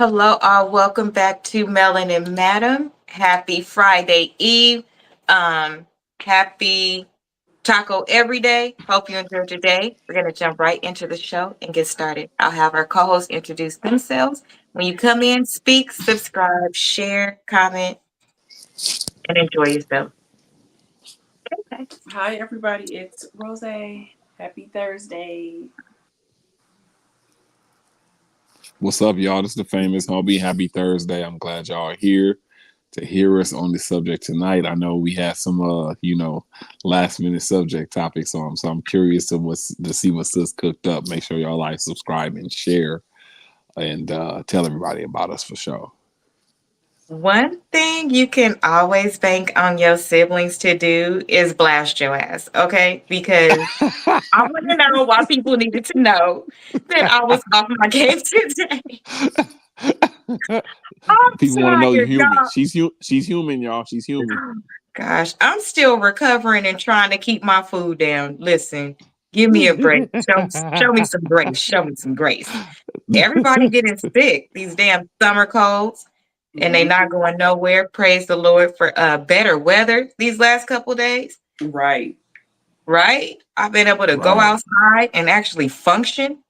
Hello, all. Welcome back to Melanin Madam. Happy Friday Eve. Um, Happy Taco Every Day. Hope you enjoyed your day. We're going to jump right into the show and get started. I'll have our co hosts introduce themselves. When you come in, speak, subscribe, share, comment, and enjoy yourself. Okay. Hi, everybody. It's Rose. Happy Thursday. What's up, y'all? This is the famous Hobie. Happy Thursday. I'm glad y'all are here to hear us on this subject tonight. I know we had some last minute subject topics on, so I'm curious to see what sis cooked up. Make sure y'all like, subscribe, and share, and tell everybody about us for sure. One thing you can always bank on your siblings to do is blast your ass, okay? Because I want to know why people needed to know that I was off my game today. I'm People want to know you tired, human. y'all. She's human, y'all. She's human. Gosh, I'm still recovering and trying to keep my food down. Listen, give me a break. Show me some grace. Show me some grace. Everybody getting sick. These damn summer colds, and they not going nowhere. Praise the Lord for better weather these last couple days. Right. Right? I've been able to go Right. outside and actually function.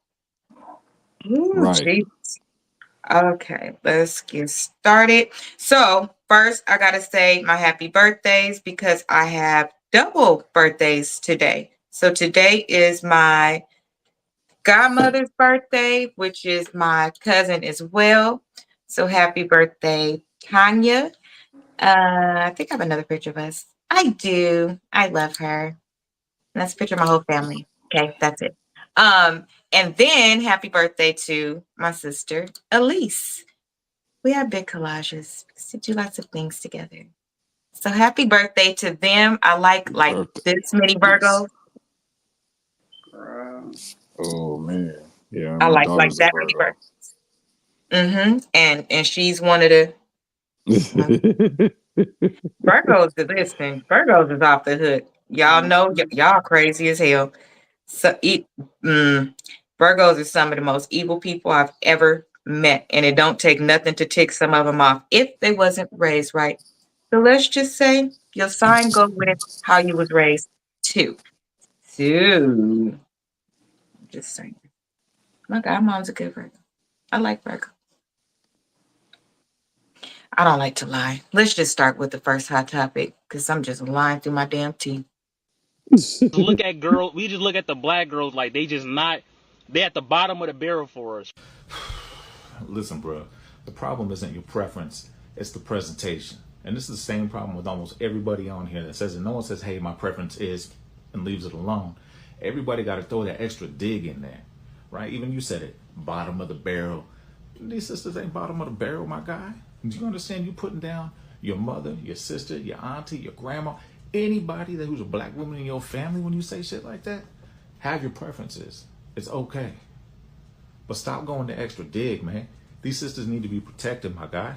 Ooh, Right. jeez. Okay, let's get started. So, first, I got to say my happy birthdays because I have double birthdays today. So, today is my godmother's birthday, which is my cousin as well. So, happy birthday, Tanya. I think I have another picture of us. I do. I love her. And that's a picture of my whole family. Okay, that's it. And then happy birthday to my sister, Elise. We have big collages to do lots of things together. So happy birthday to them. I like this many Yes. Virgos. Oh man. Yeah, I my like daughter's a that many Virgo. Virgos. And she's one of the Virgos. Listen, Virgos is off the hook. Y'all know y'all crazy as hell. So Virgos are some of the most evil people I've ever met, and it don't take nothing to tick some of them off if they wasn't raised right. So let's just say your sign goes with how you was raised too. So just saying. My godmom's a good Virgo. I like Virgo. I don't like to lie. Let's just start with the first hot topic because I'm just lying through my damn teeth. Look at girls. We just look at the black girls like they just not. They at the bottom of the barrel for us. Listen, bro, the problem isn't your preference, it's the presentation. And this is the same problem with almost everybody on here that says, and no one says, hey, my preference is, and leaves it alone. Everybody got to throw that extra dig in there, right? Even you said it, bottom of the barrel. These sisters ain't bottom of the barrel, my guy. Do you understand you putting down your mother, your sister, your auntie, your grandma, anybody who's a black woman in your family when you say shit like that? Have your preferences. It's okay. But stop going the extra dig, man. These sisters need to be protected, my guy.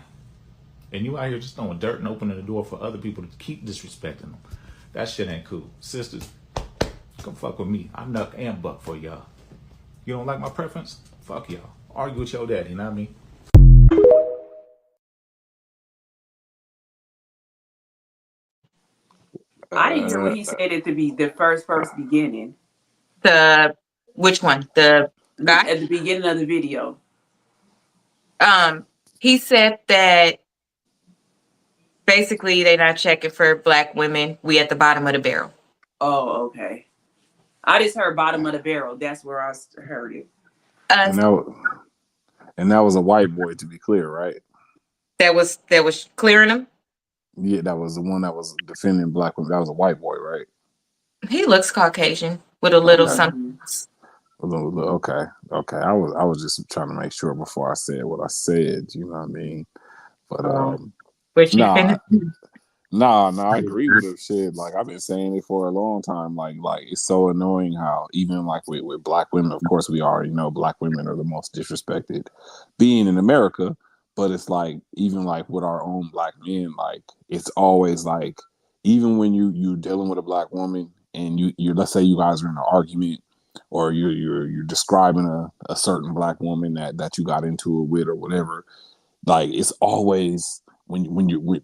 And you out here just throwing dirt and opening the door for other people to keep disrespecting them. That shit ain't cool. Sisters, come fuck with me. I nuck and buck for y'all. You don't like my preference? Fuck y'all. Argue with your daddy, not me. I didn't hear what he said at the first beginning. The which one? The guy? At the beginning of the video. He said that basically they're not checking for black women. We at the bottom of the barrel. Oh, okay. I just heard bottom of the barrel. That's where I heard it. Uh, and that and that was a white boy, to be clear, right? that was clearing them. Yeah, that was the one that was defending black women. That was a white boy, right? He looks Caucasian with a little Okay. something. Okay. Okay. I was just trying to make sure before I said what I said. You know what I mean? But But you nah, finna I agree with it. Shit, like I've been saying it for a long time. Like it's so annoying how even like with black women, of course we already know black women are the most disrespected being in America. But it's like even like with our own black men, like it's always like even when you dealing with a black woman and you let's say you guys are in an argument or you're describing a certain black woman that you got into it with or whatever. Like it's always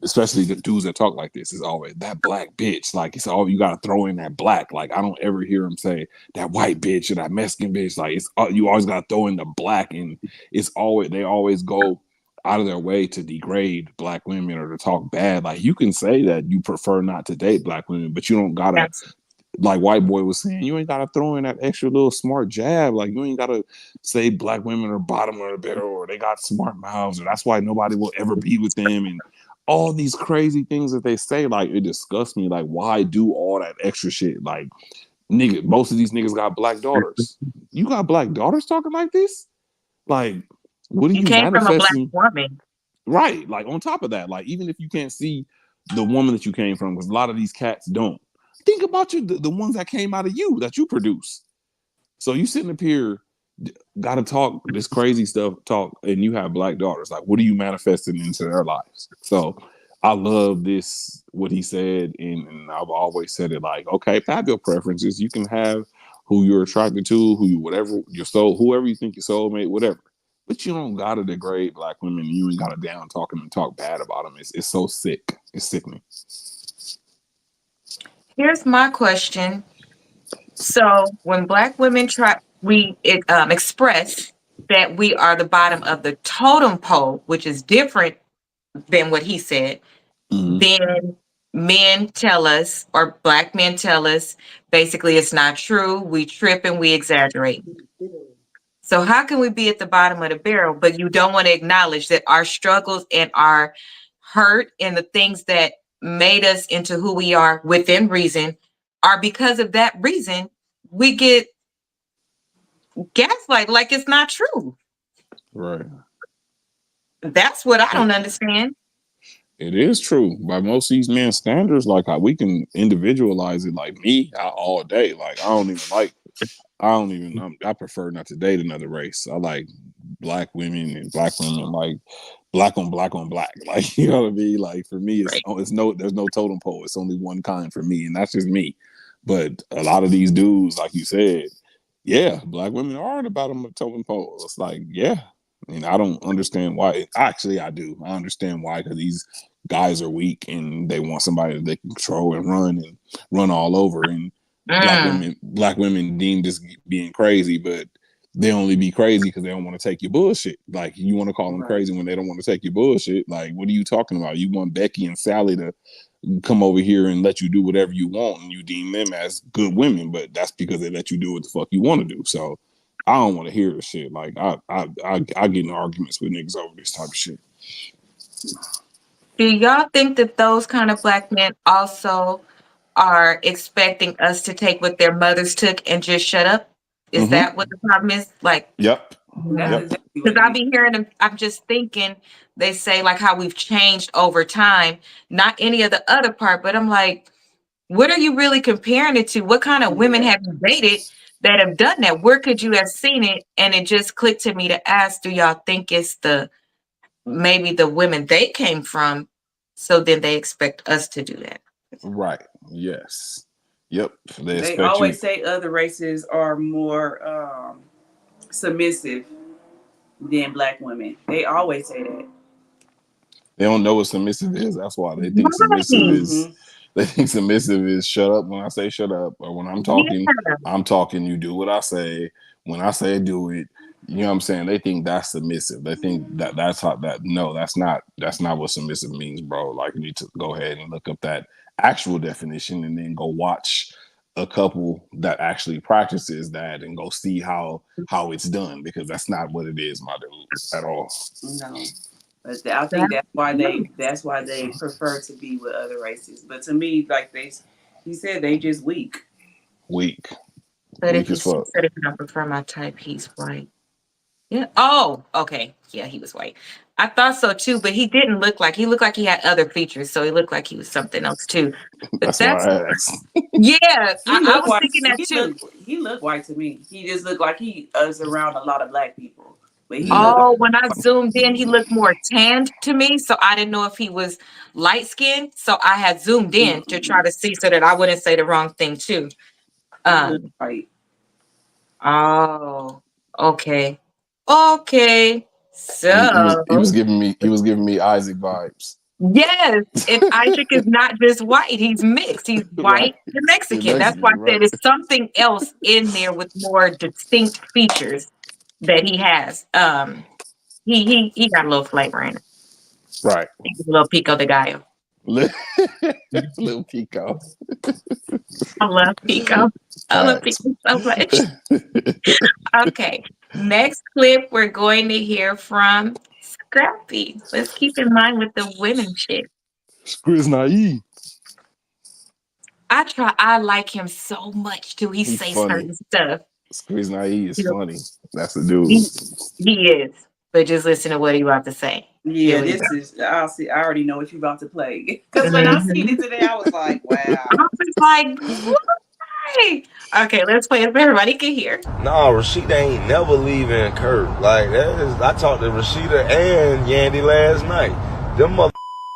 especially the dudes that talk like this, is always that black bitch. Like it's all you gotta throw in that black. Like I don't ever hear them say that white bitch or that Mexican bitch. Like it's you always gotta throw in the black, and it's always they always go out of their way to degrade black women or to talk bad. Like you can say that you prefer not to date black women, but you don't gotta, like White Boy was saying, you ain't gotta throw in that extra little smart jab. Like you ain't gotta say black women are bottom of the barrel or they got smart mouths or that's why nobody will ever be with them, and all these crazy things that they say. Like it disgusts me. Like why do all that extra shit? Like nigga, most of these niggas got black daughters. You got black daughters talking like this? Like what are You you came from a black manifesting? woman. Right. Like on top of that, like even if you can't see the woman that you came from, because a lot of these cats don't. Think about the ones that came out of you that you produce. So you sitting up here, got to talk this crazy stuff, and you have black daughters. Like, what are you manifesting into their lives? So I love this, what he said, and I've always said it like, okay, have your preferences. You can have who you're attracted to, who you, whatever, your soul, whoever you think your soulmate, whatever. But you don't gotta degrade black women. You ain't gotta down talk them and talk bad about them. It's so sick. It's sickening. Here's my question. So when black women express that we are the bottom of the totem pole, which is different than what he said, Mm-hmm. then men tell us, or black men tell us, basically it's not true. We trip and we exaggerate. So how can we be at the bottom of the barrel, but you don't want to acknowledge that our struggles and our hurt and the things that made us into who we are within reason are because of that reason we get gaslight like it's not true. Right. That's what I don't understand. It is true by most of these men's standards. Like how we can individualize it. Like me, all day. Like I prefer not to date another race. I like black women and black women, like black on black on black. Like you know what I mean? Like for me, Right. there's no totem pole. It's only one kind for me, and that's just me. But a lot of these dudes, like you said, yeah, black women are at the bottom of the totem pole. It's like, yeah. And I don't understand why. Actually, I do. I understand why, because these guys are weak and they want somebody that they can control and run all over. And black women deem this being crazy, but they only be crazy because they don't want to take your bullshit. Like you want to call them crazy when they don't want to take your bullshit. Like, what are you talking about? You want Becky and Sally to come over here and let you do whatever you want, and you deem them as good women, but that's because they let you do what the fuck you want to do. So I don't want to hear this shit. Like I get in arguments with niggas over this type of shit. Do y'all think that those kind of black men also are expecting us to take what their mothers took and just shut up? Is that what the problem is? Like, Yep. That's exactly what because it I'll is. be hearing them. I'm just thinking they say like how we've changed over time, not any of the other part, but I'm like, what are you really comparing it to? What kind of women have you dated that have done that? Where could you have seen it? And it just clicked to me to ask, do y'all think it's maybe the women they came from? So then they expect us to do that. Right. Yes. Yep. They They expect you. always say other races are more submissive than black women. They always say that. They don't know what submissive is. That's why they think submissive Right. is. They think submissive is shut up when I say shut up, or when I'm talking, Yeah. I'm talking. You do what I say. When I say do it, you know what I'm saying. They think that's submissive. They think that's how that. No, that's not. That's not what submissive means, bro. Like you need to go ahead and look up that actual definition, and then go watch a couple that actually practices that, and go see how it's done, because that's not what it is, my dude, at all. No. But I think that's why they prefer to be with other races. But to me, like he said, they just weak. Weak. But Weak if you as fuck. said if I prefer my type, he's white. Yeah. Oh, okay. Yeah, he was white. I thought so too, but he didn't look like he looked like he had other features, so he looked like he was something else too. But That's why that's I asked. yeah, He I looked was white. thinking that too. He looked white to me. He just looked like he is around a lot of black people. But he Yeah. looked Oh, when I zoomed in, he looked more tanned to me, so I didn't know if he was light skinned. So I had zoomed in to try to see so that I wouldn't say the wrong thing too. he looked Um, white. Oh, okay. Okay. He was So, giving me Isaac vibes. yes, and Isaac is not just white, he's mixed. He's Right. white and You're Mexican. That's why Mexican, I said right? it's something else in there with more distinct features that he has. He got a little flavor in it. Right. He's a little pico de gallo. Li- Little Pico. I love pico. I love Facts. pico so much. Okay. Next clip, we're going to hear from Scrappy. Let's keep in mind with the women shit. Chris naive. I like him so much too. He He's say funny. certain stuff. Chris naive is You know, funny. That's the dude. he is. But just listen to what he about to say. Yeah, Here we this go. is. I'll see. I already know what you're about to play. Because when I seen Mhm. it today, I was like, I wow. was like, why? Okay, let's play it so everybody can hear. Nah, Rashida ain't never leaving Kirk. Like that is, I talked to Rashida and Yandy last night. Them mother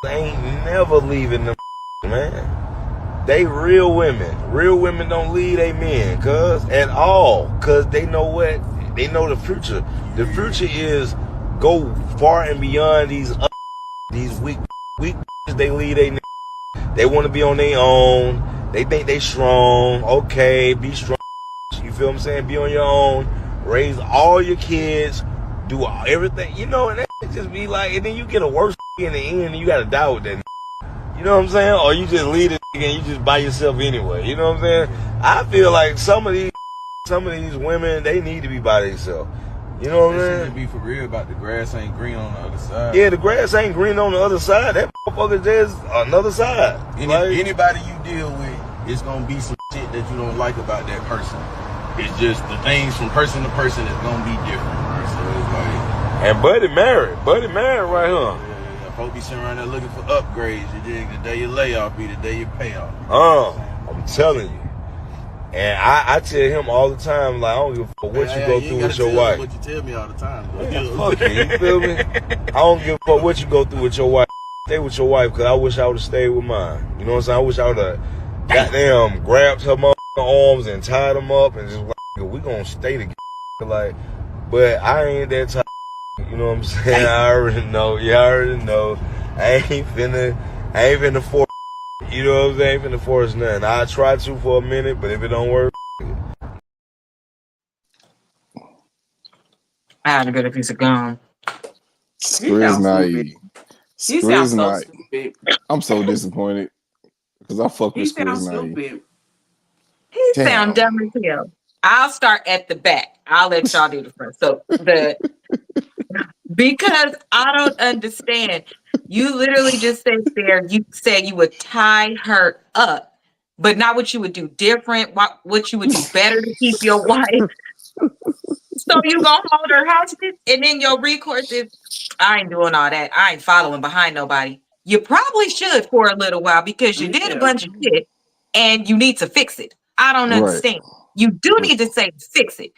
ain't never leaving them man. They real women. Real women don't leave they men, cuz at all. Cuz they know what? They know the future. The future is go far and beyond these weak they leave they. They want to be on their own. They think they strong. Okay, be strong. You feel what I'm saying? Be on your own. Raise all your kids. Do everything. You know, and that just be like, and then you get a worse in the end and you got to die with that. You know what I'm saying? Or you just leave it and you just by yourself anyway. You know what I'm saying? I feel like some of these women, they need to be by themselves. You know what I'm saying? Be for real about the grass ain't green on the other side. Yeah, the grass ain't green on the other side. That motherfucker there's another side. Anybody you deal with, it's gonna be some shit that you don't like about that person. It's just the things from person to person is gonna be different. Right? So it's like, And Buddy married right here. folks be sitting around there looking for upgrades. You dig? The day you layoff be the day you pay off. I'm telling you. And I tell him all the time, like, I don't give a fuck what you go through with your wife. What you tell me all the time. Fuck you, you feel me? I don't give a fuck what you go through with your wife. Stay with your wife, because I wish I would have stayed with mine. You know what I'm saying? I wish I would have goddamn grabbed her motherfucking arms and tied them up and just like, we gonna stay together. Like, but I ain't that type. You know what I'm saying? I already know. You already know. I ain't finna force. You know what I'm saying? I ain't finna force nothing. I try to for a minute, but if it don't work, I had to get a piece of gum. Chris naive. He sounds so stupid. I'm so disappointed because I fuck He with Chris sounds naive. stupid. He Damn. sound dumb as hell. I'll start at the back. I'll let y'all do the front. So because I don't understand. You literally just said there, you said you would tie her up, but not what you would do different, what you would do better to keep your wife. So you gonna hold her hostage, and then your recourse is, I ain't doing all that. I ain't following behind nobody. You probably should for a little while because you did a bunch of shit and you need to fix it. I don't understand. You do need to say fix it.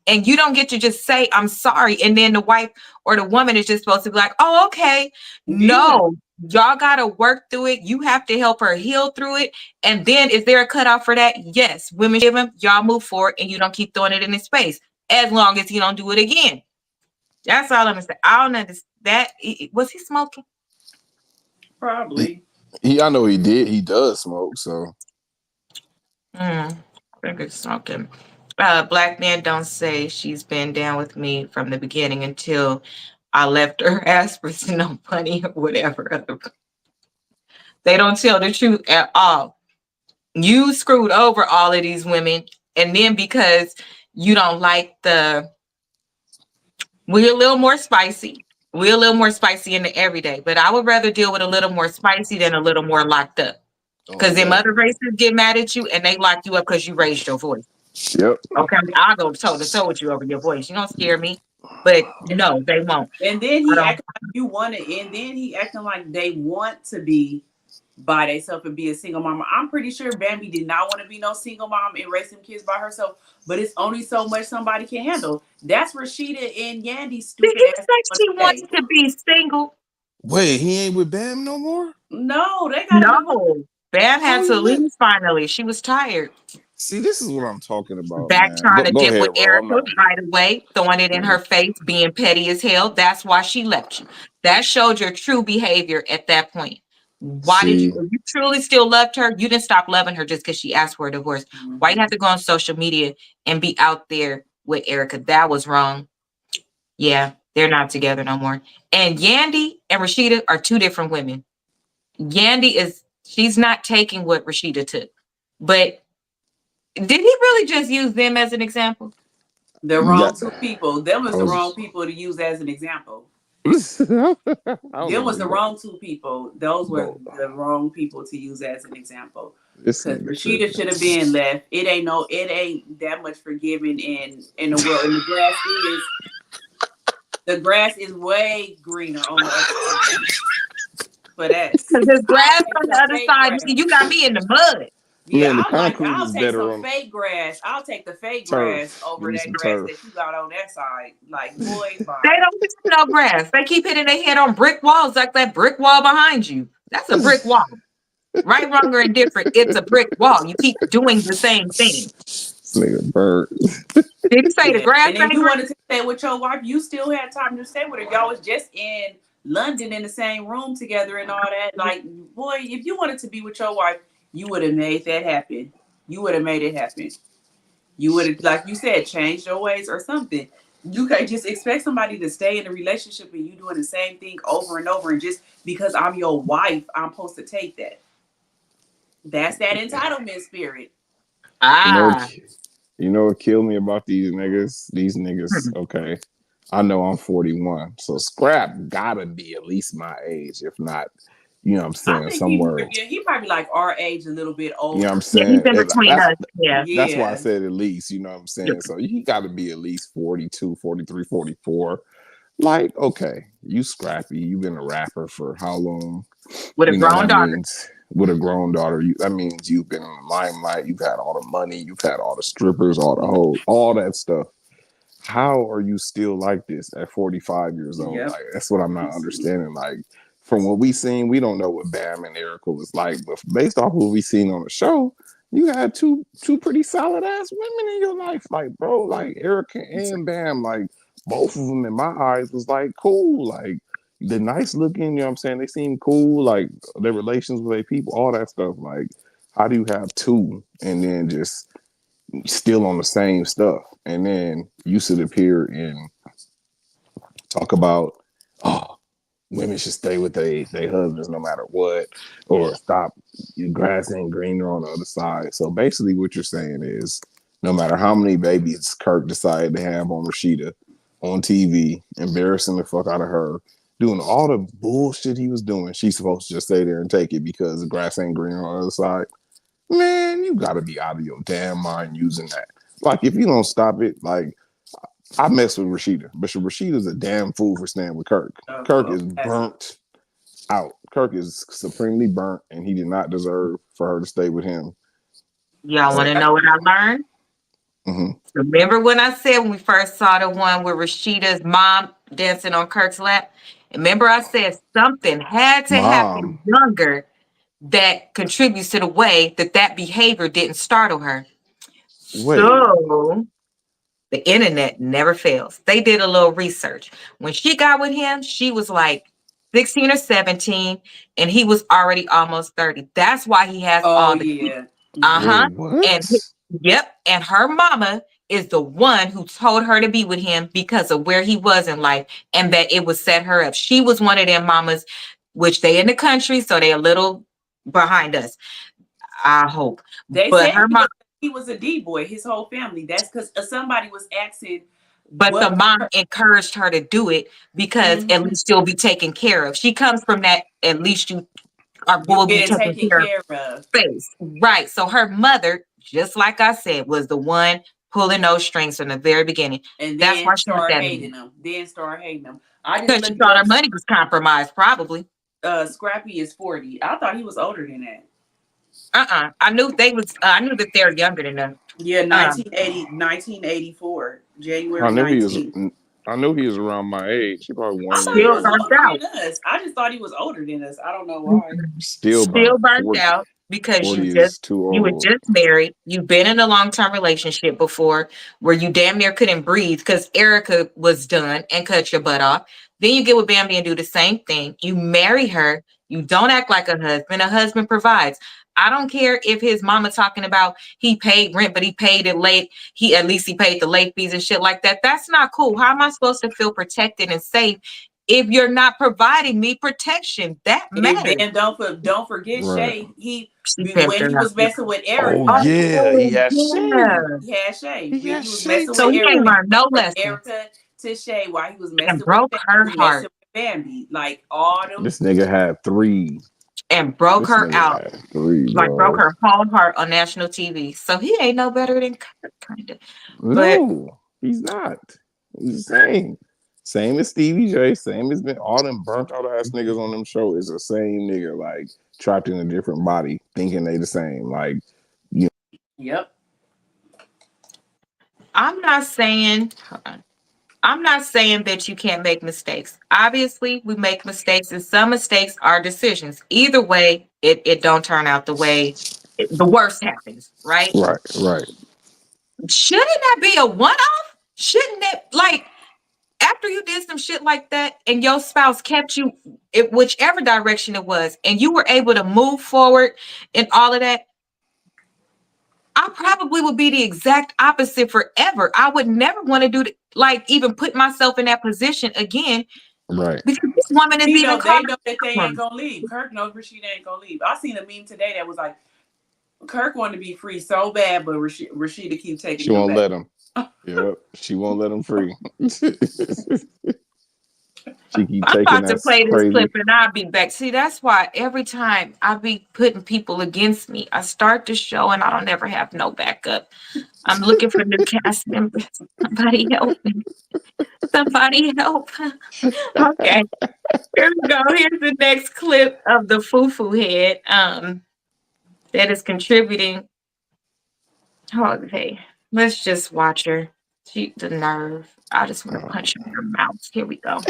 And you don't get to just say, I'm sorry. And then the wife or the woman is just supposed to be like, oh, okay. No, y'all got to work through it. You have to help her heal through it. And then is there a cutoff for that? Yes. Women give him, y'all move forward and you don't keep throwing it in his face as long as he don't do it again. That's all I'm going to say. I don't understand. Was he smoking? Probably. I know he did. He does smoke, so. I think it's smoking. Black men don't say she's been down with me from the beginning until I left her ass for no money or whatever. They don't tell the truth at all. You screwed over all of these women, and then because you don't like we're a little more spicy. We're a little more spicy in the everyday, but I would rather deal with a little more spicy than a little more locked up. Because them other races get mad at you and they lock you up because you raised your voice. Yep. Okay, I'll go toe to toe with you over your voice. You don't scare me, but no, they won't. And then he acting like you want it, and then he acting like they want to be by themselves and be a single mama. I'm pretty sure Bambi did not want to be no single mom and raise some kids by herself, but it's only so much somebody can handle. That's Rashida and Yandy's stupid ass. She wants to be single. Wait, he ain't with Bam no more? No, they got no. Bam had to leave finally. She was tired. See, this is what I'm talking about, Back man. trying to Go dip ahead, with bro. I'm Erica not. right away, throwing it in her face, being petty as hell. That's why she left you. That showed your true behavior at that point. Why did you, See, if you truly still loved her, you didn't stop loving her just because she asked for a divorce. Why you have to go on social media and be out there with Erica? That was wrong. Yeah, they're not together no more. And Yandy and Rashida are two different women. She's not taking what Rashida took. But did he really just use them as an example? The you wrong got. two people. Them was I the wrong was. people to use as an example. I don't Them know was where the you go. wrong two people. Those were Go. the wrong people to use as an example. This Because nigga Rashida tripping. should have been left. It ain't that much forgiving in the world. And the grass is way greener on the other side. For that. Because there's I'll grass take on the some other fake side. grass. Nigga, you got me in the mud. Yeah, Man, the concrete I'll is take better some on fake grass. I'll take the fake grass turf. Give over me that some grass turf. that you got on that side. Like, boy, They bye. don't get no grass. They keep hitting their head on brick walls like that brick wall behind you. That's a brick wall. Right, wrong, or indifferent, it's a brick wall. You keep doing the same thing. This nigga bird. Did you say the Yeah. grass And if ain't you green? wanted to stay with your wife, you still had time to stay with her. Y'all was just in London in the same room together and all that. Like, boy, if you wanted to be with your wife, you would have made that happen. You would have made it happen. You would have, like you said, changed your ways or something. You can't just expect somebody to stay in a relationship and you doing the same thing over and over. And just because I'm your wife, I'm supposed to take that. That's that entitlement spirit. You know, Ah. you know what killed me about these niggas? These niggas, Hmm. okay. I know I'm 41, so Scrap gotta be at least my age, if not, you know what I'm I saying, think somewhere. he probably like our age, a little bit You know what I'm older. Yeah, he's saying? in between us. Yeah. That's why I Yeah. said at least, you know what I'm Yeah. saying? So he gotta be at least 42, 43, 44. Like, okay, you Scrappy, you've been a rapper for how long? With a You know, grown that daughter. means with a grown daughter, that means you've been in the limelight, you've had all the money, you've had all the strippers, all the hoes, all that stuff. How are you still like this at 45 years old? Yep. Like, that's what I'm not understanding. Like, from what we seen, we don't know what Bam and Erica was like, but based off what we seen on the show, you had two pretty solid ass women in your life. Like, bro, like Erica and Bam, like both of them in my eyes was like cool. Like the nice looking, you know what I'm saying? They seem cool, like their relations with their people, all that stuff. Like, how do you have two and then just still on the same stuff? And then you sit up here and talk about, oh, women should stay with their husbands no matter what, or stop, your grass ain't greener on the other side. So basically what you're saying is no matter how many babies Kirk decided to have on Rashida on TV, embarrassing the fuck out of her, doing all the bullshit he was doing, she's supposed to just stay there and take it because the grass ain't greener on the other side. Man, you gotta be out of your damn mind using that. Like, if you don't stop it, like, I mess with Rashida, but Rashida's a damn fool for staying with Kirk. Kirk is burnt out. Kirk is supremely burnt, and he did not deserve for her to stay with him. Y'all want to know what I learned? Mm-hmm. Remember when I said when we first saw the one with Rashida's mom dancing on Kirk's lap? Remember I said something had to happen Mom, younger that contributes to the way that behavior didn't startle her. wait, So the internet never fails. They did a little research. When she got with him, she was like 16 or 17, and he was already almost 30. That's why he has Oh all the yeah. uh-huh. wait, what? And yep. And her mama is the one who told her to be with him because of where he was in life and that it would set her up. She was one of them mamas, which they in the country, so they a little behind us. I hope. They But said her mom, he was a D boy, his whole family. That's because somebody was asking but the what. mom encouraged her to do it because at least you'll be taken care of. She comes from that, at least you are You will be getting taken taken care of care of. face. Right. So her mother, just like I said, was the one pulling those strings from the very beginning. And That's then why she was start that hating mean. them. Then start hating them. I just Because she looked it thought her up. money was compromised, probably. Scrappy is 40. I thought he was older than that. I knew they was I knew that they're younger than them. Yeah, 1984, I January knew he was. 19th. I knew he was around my age. He probably I 1 thought he year Still was older. burnt older out. than us. I just thought he was older than us. I don't know why. Still Still burnt. burnt 40, out. because 40 is too you were old. just married. You've been in a long-term relationship before where you damn near couldn't breathe because Erica was done and cut your butt off. Then you get with Bambi and do the same thing. You marry her. You don't act like a husband. A husband provides. I don't care if his mama talking about he paid rent, but he paid it late. At least he paid the late fees and shit like that. That's not cool. How am I supposed to feel protected and safe if you're not providing me protection? That matters. And then don't forget Right. Shay. She When pimped her he out. was messing with Erica, Oh yeah, he has yeah. shade. he had Shay. He When has he was shade. messing So with he Erica, ain't learned no from lessons Erica to Shay, while he was and messing with broke Shay, her he was heart messing with Bambi. Like all them. This nigga had 3. and broke This her nigga out. had 3, Like broke bro. her whole heart on national TV. So he ain't no better than Kirk, kind of. But No, he's not. He's the same. Same as Stevie J, same as been all them burnt out ass niggas on them show is the same nigga, like trapped in a different body, thinking they the same. Like, you Yep. I'm not saying that you can't make mistakes. Obviously, we make mistakes, and some mistakes are decisions. Either way, it don't turn out the way the worst happens, right? right. Shouldn't that be a one-off? Shouldn't it, like, after you did some shit like that and your spouse kept you whichever direction it was, and you were able to move forward and all of that, I probably would be the exact opposite forever. I would never want to even put myself in that position again, Right. because this woman is They even know calling that they ain't gonna leave. Kirk knows Rashida ain't gonna leave. I seen a meme today that was like, Kirk wanted to be free so bad, but Rashida keep taking She him won't back. let him. Yep. She won't let him free. She keep I'm taking about to that play this crazy. clip and I'll be back. See, that's why every time I be putting people against me, I start the show and I don't ever have no backup. I'm looking for new cast members. Somebody help me. Somebody help. Okay. Here we go. Here's the next clip of the foo-foo head that is contributing. Okay. Let's just watch her. The nerve. I just want to punch her in her mouth. Here we go.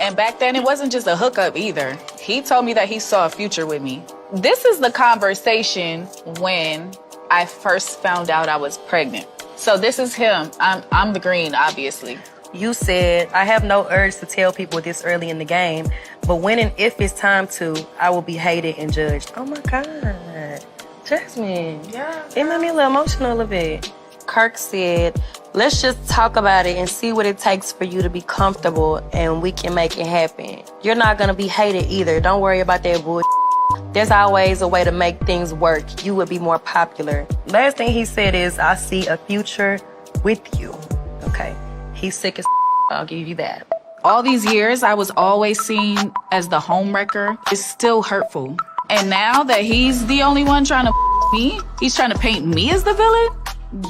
And back then, it wasn't just a hookup either. He told me that he saw a future with me. This is the conversation when I first found out I was pregnant. So this is him. I'm the green, obviously. You said, I have no urge to tell people this early in the game, but when and if it's time to, I will be hated and judged. Oh my God. Jasmine. Yeah. It made me a little emotional a little bit. Kirk said, let's just talk about it and see what it takes for you to be comfortable and we can make it happen. You're not gonna be hated either. Don't worry about that bullshit. There's always a way to make things work. You would be more popular. Last thing he said is, I see a future with you. Okay. He's sick as I'll give you that. All these years, I was always seen as the homewrecker. It's still hurtful. And now that he's the only one trying to me, he's trying to paint me as the villain?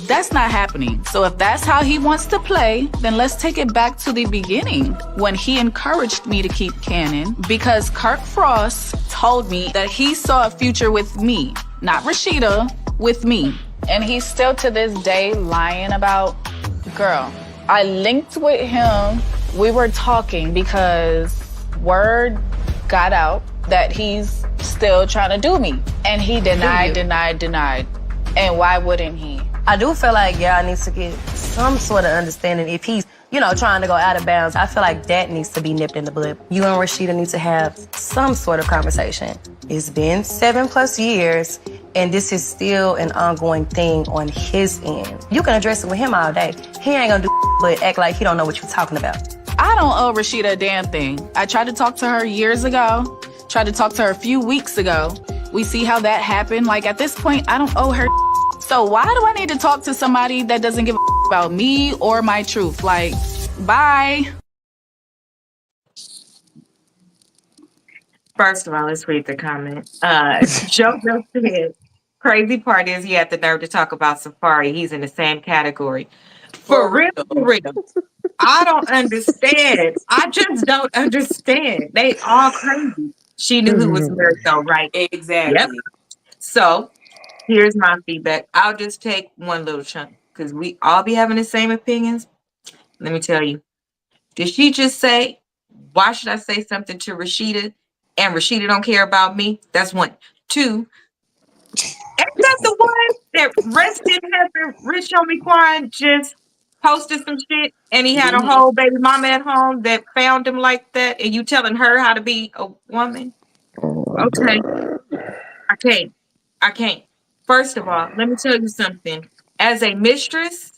That's not happening. So if that's how he wants to play, then let's take it back to the beginning when he encouraged me to keep canon, because Kirk Frost told me that he saw a future with me, not Rashida, with me. And he's still to this day lying about, girl, I linked with him. We were talking because word got out that he's still trying to do me. And he denied. And why wouldn't he? I do feel like y'all needs to get some sort of understanding if he's, trying to go out of bounds. I feel like that needs to be nipped in the bud. You and Rashida need to have some sort of conversation. It's been 7+ years, and this is still an ongoing thing on his end. You can address it with him all day. He ain't gonna do but act like he don't know what you're talking about. I don't owe Rashida a damn thing. I tried to talk to her years ago, tried to talk to her a few weeks ago. We see how that happened. Like, at this point, I don't owe her. So why do I need to talk to somebody that doesn't give a about me or my truth? Like, bye. First of all, let's read the comment. JoJo said, crazy part is he had the nerve to talk about Safari. He's in the same category. For real. I don't understand. I just don't understand. They all crazy. She knew who was married though, right? Exactly. Yep. So here's my feedback. I'll just take one little chunk because we all be having the same opinions. Let me tell you. Did she just say, why should I say something to Rashida and Rashida don't care about me? That's one. Two, that Rest in Heaven, Rich Homie Quan just posted some shit and he had a whole baby mama at home that found him like that, and you telling her how to be a woman? Oh my Okay, God. I can't. I can't. First of all, let me tell you something. As a mistress,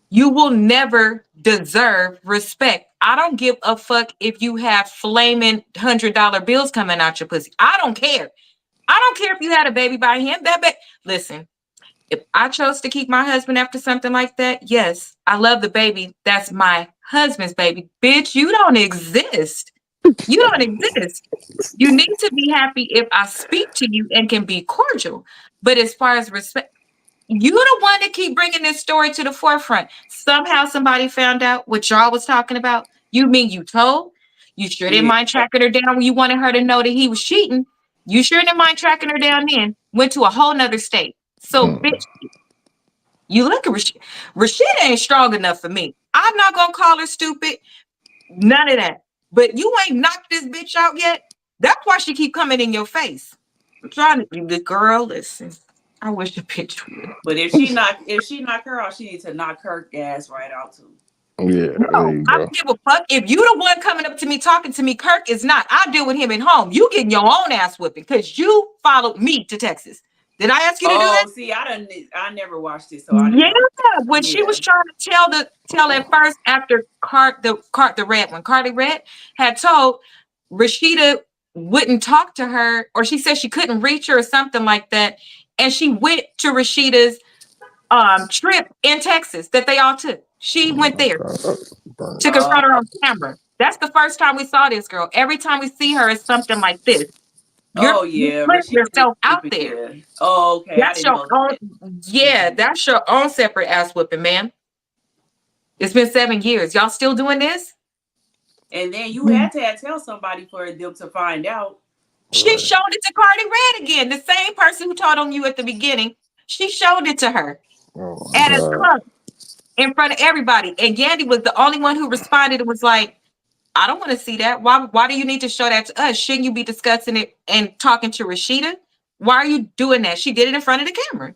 you will never deserve respect. I don't give a fuck if you have flaming $100 bills coming out your pussy. I don't care. I don't care if you had a baby by him. Listen, if I chose to keep my husband after something like that, yes, I love the baby. That's my husband's baby. Bitch, you don't exist. You don't exist. You need to be happy if I speak to you and can be cordial. But as far as respect, you the one that keep bringing this story to the forefront. Somehow somebody found out what y'all was talking about. You mean you told? You sure didn't Yeah. mind tracking her down when you wanted her to know that he was cheating? You sure didn't mind tracking her down then? Went to a whole nother state. So, bitch, you look at Rashida. Rashida ain't strong enough for me. I'm not gonna call her stupid. None of that. But you ain't knocked this bitch out yet. That's why she keep coming in your face. I'm trying to be the girl. Listen, I wish the bitch would. But if she knock her out, she needs to knock her ass right out too. Yeah, there No, you I go. don't give a fuck. If you the one coming up to me talking to me, Kirk is not. I'll deal with him at home. You getting your own ass whipping because you followed me to Texas. Did I ask you to do that? Oh, see, I never watched it, so I didn't Yeah, know. when she was trying to tell at first after the red one, Carly Red had told Rashida wouldn't talk to her, or she said she couldn't reach her or something like that. And she went to Rashida's trip in Texas that they all took. She went there to Oh, confront her on camera. That's the first time we saw this girl. Every time we see her, it's something like this. You're, oh you're yeah, putting Rashida is yourself out stupid. there. Yeah. Oh, okay, I That's didn't your know own, that. yeah, that's your own separate ass whipping, man. It's been 7 years. Y'all still doing this? And then you had to tell somebody for them to find out. She showed it to Cardi Red again. The same person who told on you at the beginning. She showed it to her Oh my at a God. club in front of everybody. And Yandy was the only one who responded and was like, I don't want to see that. Why do you need to show that to us? Shouldn't you be discussing it and talking to Rashida? Why are you doing that? She did it in front of the camera.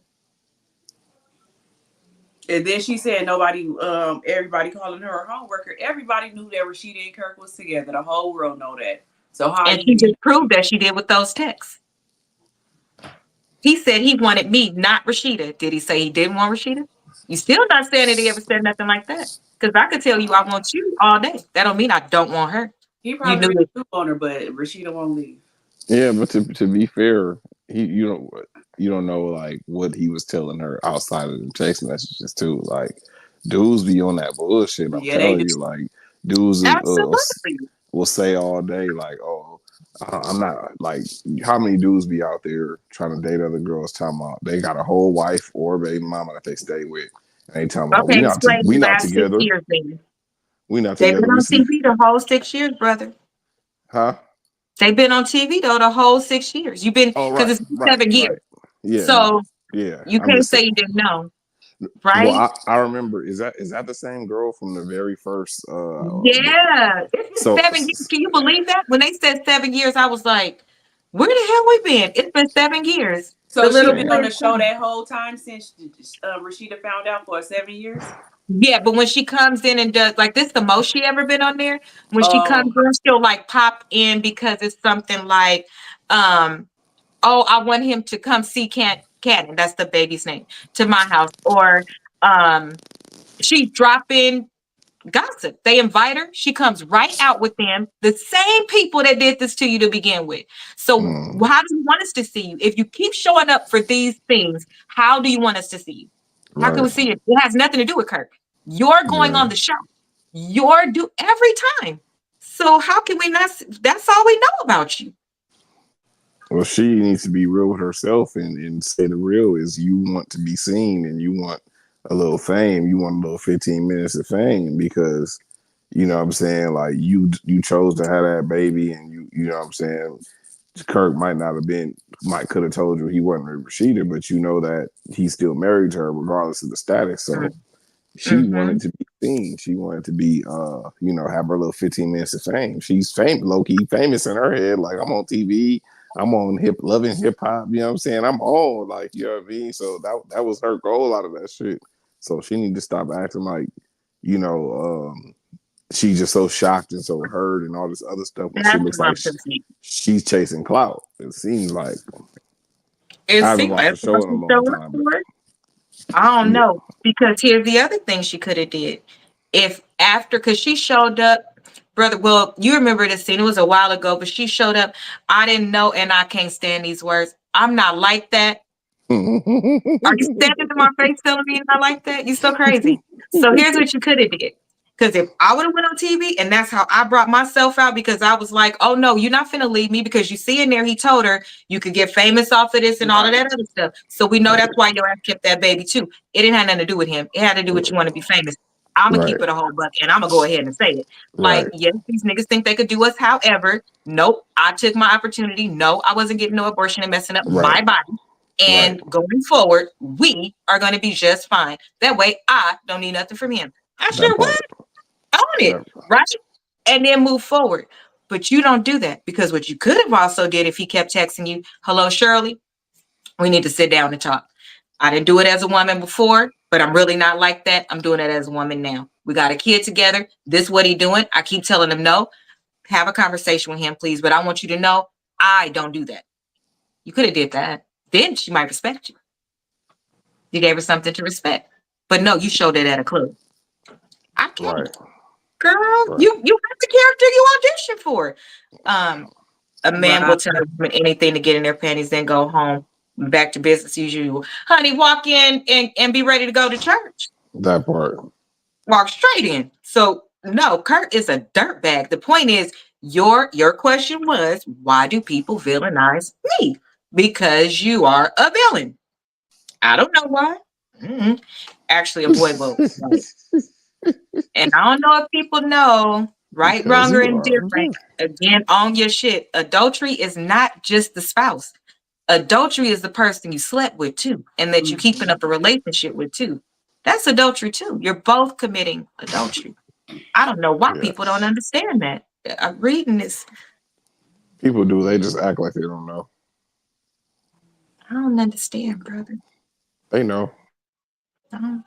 And then she said everybody calling her a homeworker. Everybody knew that Rashida and Kirk was together. The whole world know that. So how And you she mean? just proved that she did with those texts. He said he wanted me, not Rashida. Did he say he didn't want Rashida? You still not saying that he ever said nothing like that. Because I could tell you I want you all day. That don't mean I don't want her. He You probably knew really it. do on her, but Rashida won't leave. Yeah, but to be fair, you don't know like what he was telling her outside of the text messages too. Like dudes be on that bullshit. I'm Yeah, they telling do. you, like dudes Absolutely. will say all day like, "Oh, I'm not like." How many dudes be out there trying to date other girls? Talking about they got a whole wife or a baby mama that they stay with, and they talking about Okay, explain we the not last 6 together. years, then. We not They've been together. We on see, TV the whole 6 years, brother. huh? They've been on TV though the whole 6 years. You've been Oh, because right, it's right, 7 years. right. Yeah, So no, yeah. you I'm can't just say saying. you didn't know, Well, right? I remember. Is that the same girl from the very first? Yeah. It's been So 7 years. Can you believe that? When they said 7 years, I was like, where the hell we been? It's been 7 years. The So she little been damn. on boy the is show 7. that whole time since Rashida found out for 7 years. Yeah, but when she comes in and does like this, the most she ever been on there. When she comes Oh, in, she'll like pop in because it's something like, oh, I want him to come see Cannon. That's the baby's name to my house. Or she drop in gossip. They invite her. She comes right out with them, the same people that did this to you to begin with. So Mm, how do you want us to see you? If you keep showing up for these things, how do you want us to see you? How can we right. see it? It has nothing to do with Kirk. You're going Yeah. on the show. You're do every time. So how can we not? That's all we know about you. Well, she needs to be real with herself and say the real is you want to be seen and you want a little fame. You want a little 15 minutes of fame because you know what I'm saying. Like you chose to have that baby and you know what I'm saying. Kirk might not have been might could have told you he wasn't with Rashida, but you know that he still married her regardless of the status. So she Mm-hmm. wanted to be seen. She wanted to be you know, have her little 15 minutes of fame. She's low key famous in her head. Like I'm on TV, I'm on loving hip hop. You know what I'm saying? I'm on, like, you know what I mean. So that was her goal out of that shit. So she need to stop acting like, you know, she's just so shocked and so hurt and all this other stuff when she That's looks what like I'm confused. she's chasing clout. It seems like It I haven't seems watched like the show in a she's long showing up time, but for it. I don't yeah. know, because here's the other thing she could have did. If after, because she showed up, brother. Well, you remember the scene. It was a while ago, but she showed up. I didn't know, and I can't stand these words. I'm not like that. Are you standing in my face telling me you're not like that? You so crazy. So here's what you could have did. Because if I would have went on TV, and that's how I brought myself out, because I was like, oh no, you're not finna leave me, because you see in there, he told her you could get famous off of this and all of that other stuff. So we know that's why your ass kept that baby too. It didn't have nothing to do with him. It had to do with you want to be famous. I'm gonna Right, keep it a whole buck, and I'm gonna go ahead and say it. Like, right, yes, these niggas think they could do us. However, nope, I took my opportunity. No, I wasn't getting no abortion and messing up right, my body. right. And going forward, we are going to be just fine. That way, I don't need nothing from him. I That sure part. would own it, That, right? And then move forward. But you don't do that, because what you could have also did, if he kept texting you, hello, Shirley, we need to sit down and talk. I didn't do it as a woman before, but I'm really not like that. I'm doing it as a woman now. We got a kid together. This is what he doing. I keep telling him no. Have a conversation with him, please. But I want you to know, I don't do that. You could have did that. Then she might respect you. You gave her something to respect. But no, you showed it at a club. I can't. right, Girl, right. you have the character you audition for. A man will Right. tell them anything to get in their panties, then go home, back to business as usual. Honey, walk in and be ready to go to church. That part. Walk straight in. So no, Kurt is a dirtbag. The point is, your question was, why do people villainize me? Because you are a villain. I don't know why. Mm-mm. Actually, a boy vote. Right. And I don't know if people know, right, Because wrong, or you are. indifferent. Again, on your shit. Adultery is not just the spouse. Adultery is the person you slept with too, and that you're keeping up a relationship with too. That's adultery too. You're both committing adultery. I don't know why people don't Yes. understand that. I'm reading this. People do. They just act like they don't know. I don't understand, brother. They know. I don't.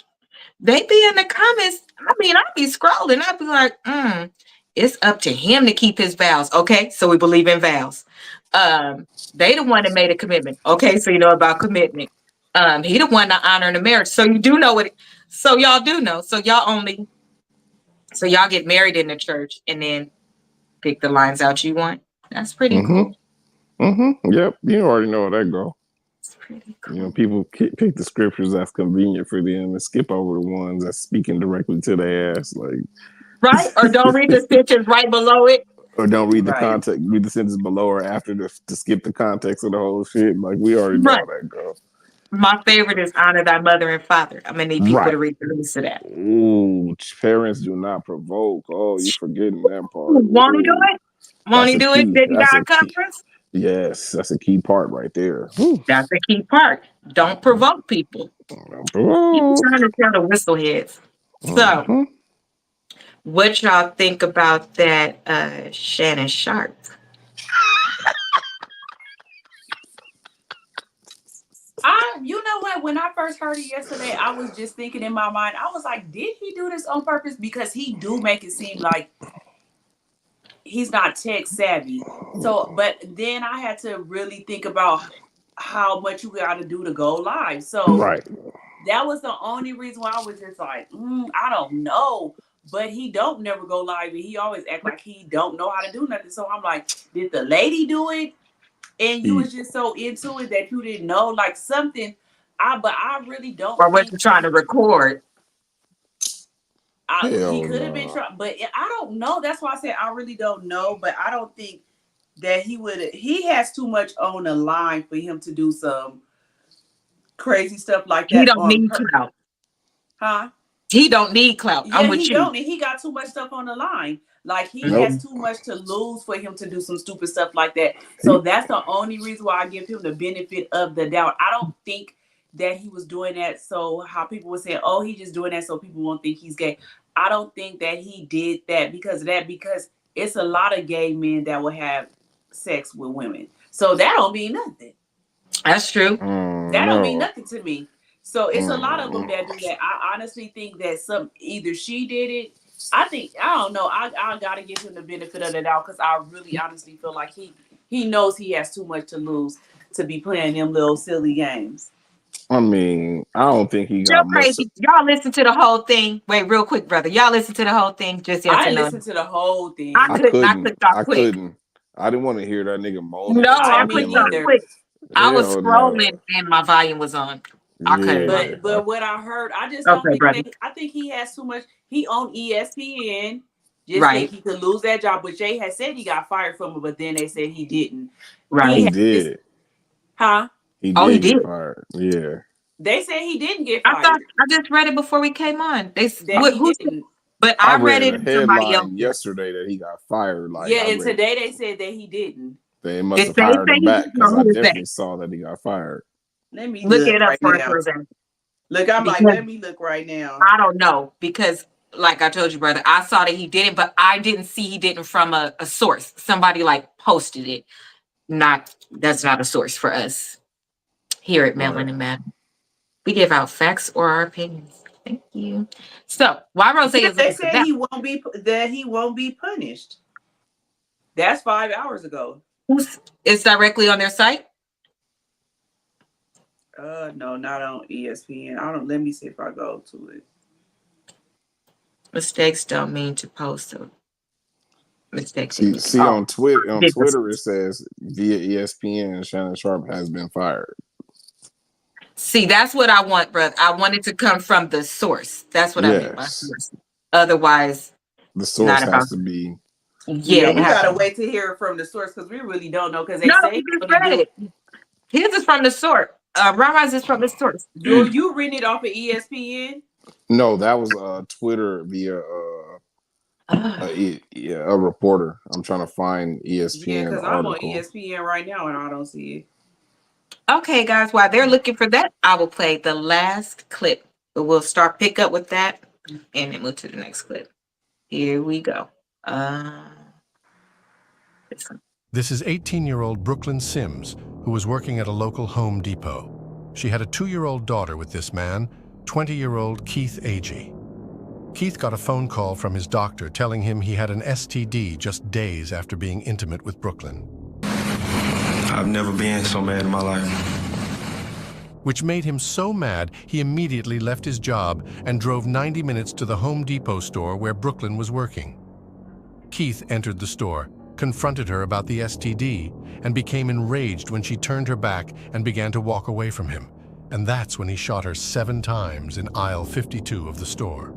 They be in the comments. I mean, I'd be scrolling. I'd be like, it's up to him to keep his vows. Okay, so we believe in vows. They the one that made a commitment. Okay, so you know about commitment. He the one that honoring the marriage. So you do know what. So y'all do know. So y'all get married in the church and then pick the lines out you want. That's pretty cool. Yep. You already know how that go. It's pretty cool. You know, people pick the scriptures that's convenient for them and skip over the ones that's speaking directly to their ass, like Right? Or don't read the sentence right below it. or don't read the Right. context, read the sentence below or after to skip the context of the whole shit. Like we already know Right. how that go. My favorite is honor thy mother and father. I'm gonna need people Right. to read the rest of that. Ooh, parents do not provoke. Oh, you forgetting that part. Won't he do Ooh, it? Won't that's he a do it? key. Did he That's God a key. cover us? Yes, that's a key part right there. Ooh. That's the key part. Don't provoke people. People Provoke. trying to tell the whistleheads. So, Mhm. what y'all think about that Shannon Sharpe? You know what? When I first heard it yesterday, I was just thinking in my mind, I was like, did he do this on purpose? Because he do make it seem like he's not tech savvy. So, but then I had to really think about how much you got to do to go live. So Right. that was the only reason why I was just like, I don't know. But he don't never go live, and he always act like he don't know how to do nothing. So I'm like, did the lady do it? And you was just so into it that you didn't know, like something. But I really don't Or was think he trying to record? he Hell could have been no. trying. But I don't know. That's why I said I really don't know. But I don't think that he would. He has too much on the line for him to do some crazy stuff like He that don't on need her. clout. Huh? He don't need clout. I'm Yeah, with he you. don't, and he got too much stuff on the line. Like he Nope. has too much to lose for him to do some stupid stuff like that. So that's the only reason why I give him the benefit of the doubt. I don't think that he was doing that so how people would say, oh, he just doing that so people won't think he's gay. I don't think that he did that because of that, because it's a lot of gay men that will have sex with women. So that don't mean nothing. That's true. That don't mean nothing to me. So it's a lot of them that do that. I honestly think that either she did it. I don't know. I gotta give him the benefit of the doubt because I really honestly feel like he knows he has too much to lose to be playing them little silly games. I mean, I don't think he got much. Crazy. Y'all listen to the whole thing. Wait, real quick, brother. Y'all listen to the whole thing. Just yes I or no? listened to the whole thing. I couldn't. I didn't want to hear that nigga moaning. No, I clicked off quick. I was scrolling and my volume was on. I couldn't. But what I heard, I just don't think I think he has too much. He on ESPN. Just think he could lose that job. But Jay had said he got fired from it, but then they said he didn't. Right. He did. Huh? He did get fired. Yeah. They said he didn't get fired. I just read it before we came on. They who didn't. But I read it in somebody else yesterday that he got fired. And today they said that he didn't. They must have hired him back because I definitely saw that he got fired. Let me look it up right for now. a Look, I'm like, let me look right now. I don't know because, like I told you, brother, I saw that he didn't, but I didn't see he didn't from a source. Somebody like posted it. That's not a source for us here at Melanin and Madden. We give out facts or our opinions. Thank you. So why Rose is they say he won't be punished. That's 5 hours ago. It's directly on their site? No, not on ESPN. Let me see if I go to it. Mistakes don't mean to post them. Mistakes. See on Twitter it says via ESPN Shannon Sharpe has been fired. See, that's what I want, brother. I want it to come from the source. That's what I mean by source. Otherwise, the source has to be. Yeah, we gotta wait to hear it from the source because we really don't know because they say his is from the source. Rama's is from the source. You reading it off of ESPN? No, that was Twitter via a reporter. I'm trying to find ESPN. Yeah, because I'm on article. ESPN right now and I don't see it. Okay, guys, while they're looking for that, I will play the last clip. But we'll pick up with that and then move to the next clip. Here we go. This is 18-year-old Brooklyn Sims, who was working at a local Home Depot. She had a 2-year-old daughter with this man, 20-year-old Keith Agee. Keith got a phone call from his doctor telling him he had an STD just days after being intimate with Brooklyn. I've never been so mad in my life. Which made him so mad, he immediately left his job and drove 90 minutes to the Home Depot store where Brooklyn was working. Keith entered the store, confronted her about the STD, and became enraged when she turned her back and began to walk away from him. And that's when he shot her 7 times in aisle 52 of the store.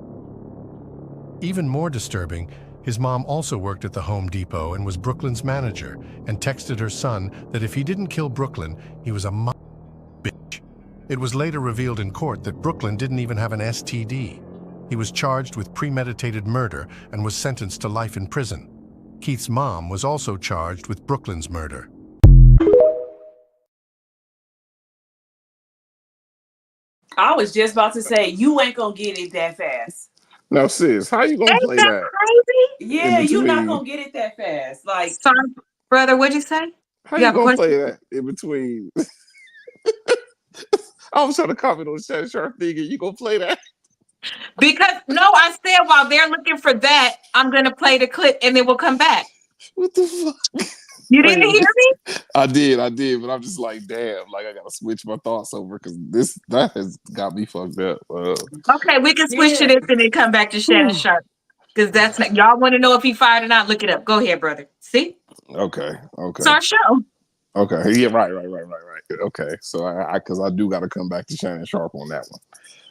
Even more disturbing, his mom also worked at the Home Depot and was Brooklyn's manager, and texted her son that if he didn't kill Brooklyn, he was a bitch. It was later revealed in court that Brooklyn didn't even have an STD. He was charged with premeditated murder and was sentenced to life in prison. Keith's mom was also charged with Brooklyn's murder. I was just about to say, you ain't gonna get it that fast. No, sis, how you gonna play that? Crazy? Yeah, you're not gonna get it that fast. Like, sorry, brother, what'd you say? How you gonna play that in between? I was trying to comment on Shannon Sharpe thing, and you gonna play that? Because no, I said while they're looking for that, I'm gonna play the clip and then we'll come back. What the fuck? You didn't hear me? I did, but I'm just like, damn, like I gotta switch my thoughts over because that has got me fucked up. Okay, we can switch to this and then come back to Shannon Sharpe. Because that's not, y'all want to know if he fired or not, look it up. Go ahead, brother. See? Okay. It's our show. Okay. Yeah, right. Okay. So I do gotta come back to Shannon Sharpe on that one.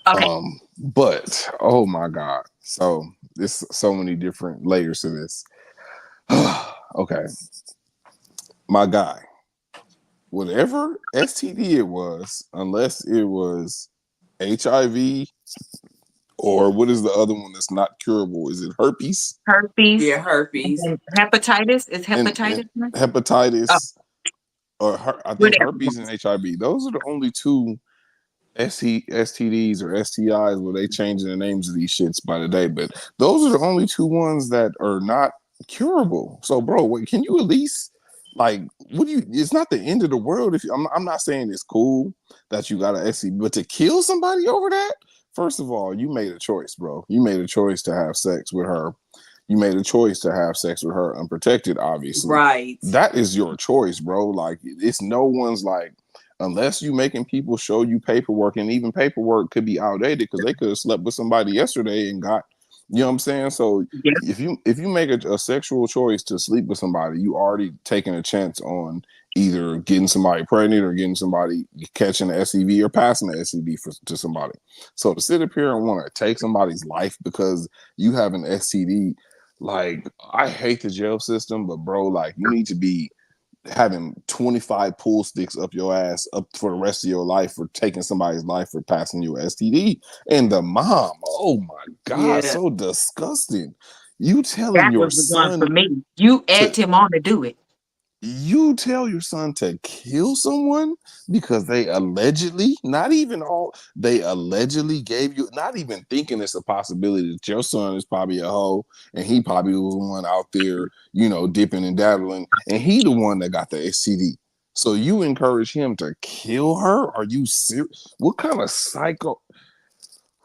Okay. But oh my God. So there's so many different layers to this. Okay. My guy, whatever STD it was, unless it was HIV or what is the other one that's not curable? Is it herpes? Herpes. Yeah, herpes. And hepatitis. Is hepatitis? And hepatitis. Or I think herpes and HIV. Those are the only two STDs or STIs where they changing the names of these shits by the day. But those are the only two ones that are not curable. So, bro, can you at least Like, what do you? It's not the end of the world. If you, I'm not saying it's cool that you got an STD, but to kill somebody over that, first of all, you made a choice, bro. You made a choice to have sex with her. You made a choice to have sex with her unprotected. Obviously, Right. that is your choice, bro. Like, it's no one's like, unless you making people show you paperwork, and even paperwork could be outdated because they could have slept with somebody yesterday and got. You know what I'm saying? So Yep. if you make a sexual choice to sleep with somebody, you already taking a chance on either getting somebody pregnant or getting somebody catching the STD or passing the STD to somebody. So to sit up here and want to take somebody's life because you have an STD, like, I hate the jail system, but bro, like, you need to be having 25 pool sticks up your ass up for the rest of your life for taking somebody's life for passing you STD. And the mom, oh my God, Yeah. so disgusting. You telling That your was the one for son me. You egged to him on to do it. you tell your son to kill someone because they allegedly, not even all, they allegedly gave you, not even thinking it's a possibility that your son is probably a hoe and he probably was the one out there, you know, dipping and dabbling, and he the one that got the STD. So you encourage him to kill her? Are you serious? What kind of psycho?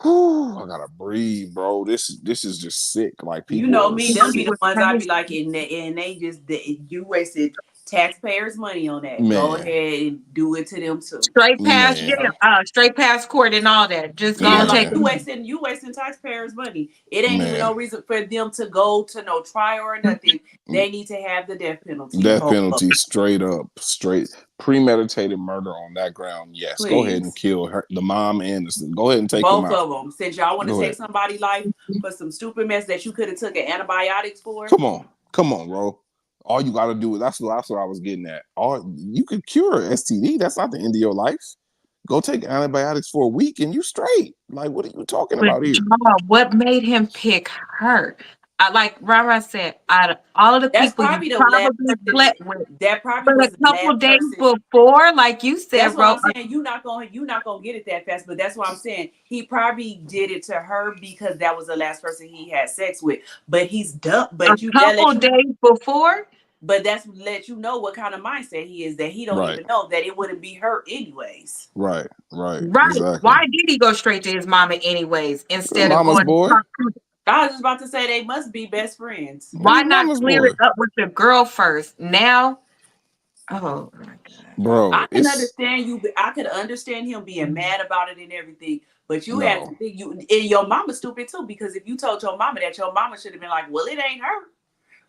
Whew, I gotta breathe, bro. This is just sick. Like, You people know are me, them It be the was ones I'd be crazy. like, and you wasted taxpayers' money on that. Go man, ahead and do it to them too. Straight past man, jail, straight past court and all that. Just Yeah, gonna take like man, them. you wasting taxpayers' money. It ain't even man. no reason for them to go to no trial or nothing. They need to have the death penalty. Death Both of penalty, them, straight up, straight premeditated murder on that ground. Yes, go ahead and please. kill her, the mom and the son. Go ahead and take them Both out. of them. Since y'all want to Go take ahead. somebody's life for some stupid mess that you could have took antibiotics for. Come on, bro. All you got to do is that's what I was getting at. All you could cure STD. That's not the end of your life. Go take antibiotics for a week and you straight. Like, what are you talking But about here? what made him pick her? Like Rara said, out of all of the That's people you probably the last probably person. slept with, That probably but a was the couple last days person. before, like you That's said, what Ro, I'm saying. You not gonna get it that fast. But that's what I'm saying. He probably did it to her because that was the last person he had sex with. But he's dumb. a But that couple let you. days before. But that's let you know what kind of mindset he is. That he don't Right, even know that it wouldn't be her anyways. right, right. Right. Exactly. Why did he go straight to his mama anyways instead of Mama's going to boy. talk to? I was just about to say they must be best friends. Why His not mama's clear boy, it up with the girl first? Now, oh my bro. I can It's understand you. I could understand him being mad about it and everything. But you have to no. think and your mama's stupid too because if you told your mama that, your mama should have been like, "Well, it ain't her."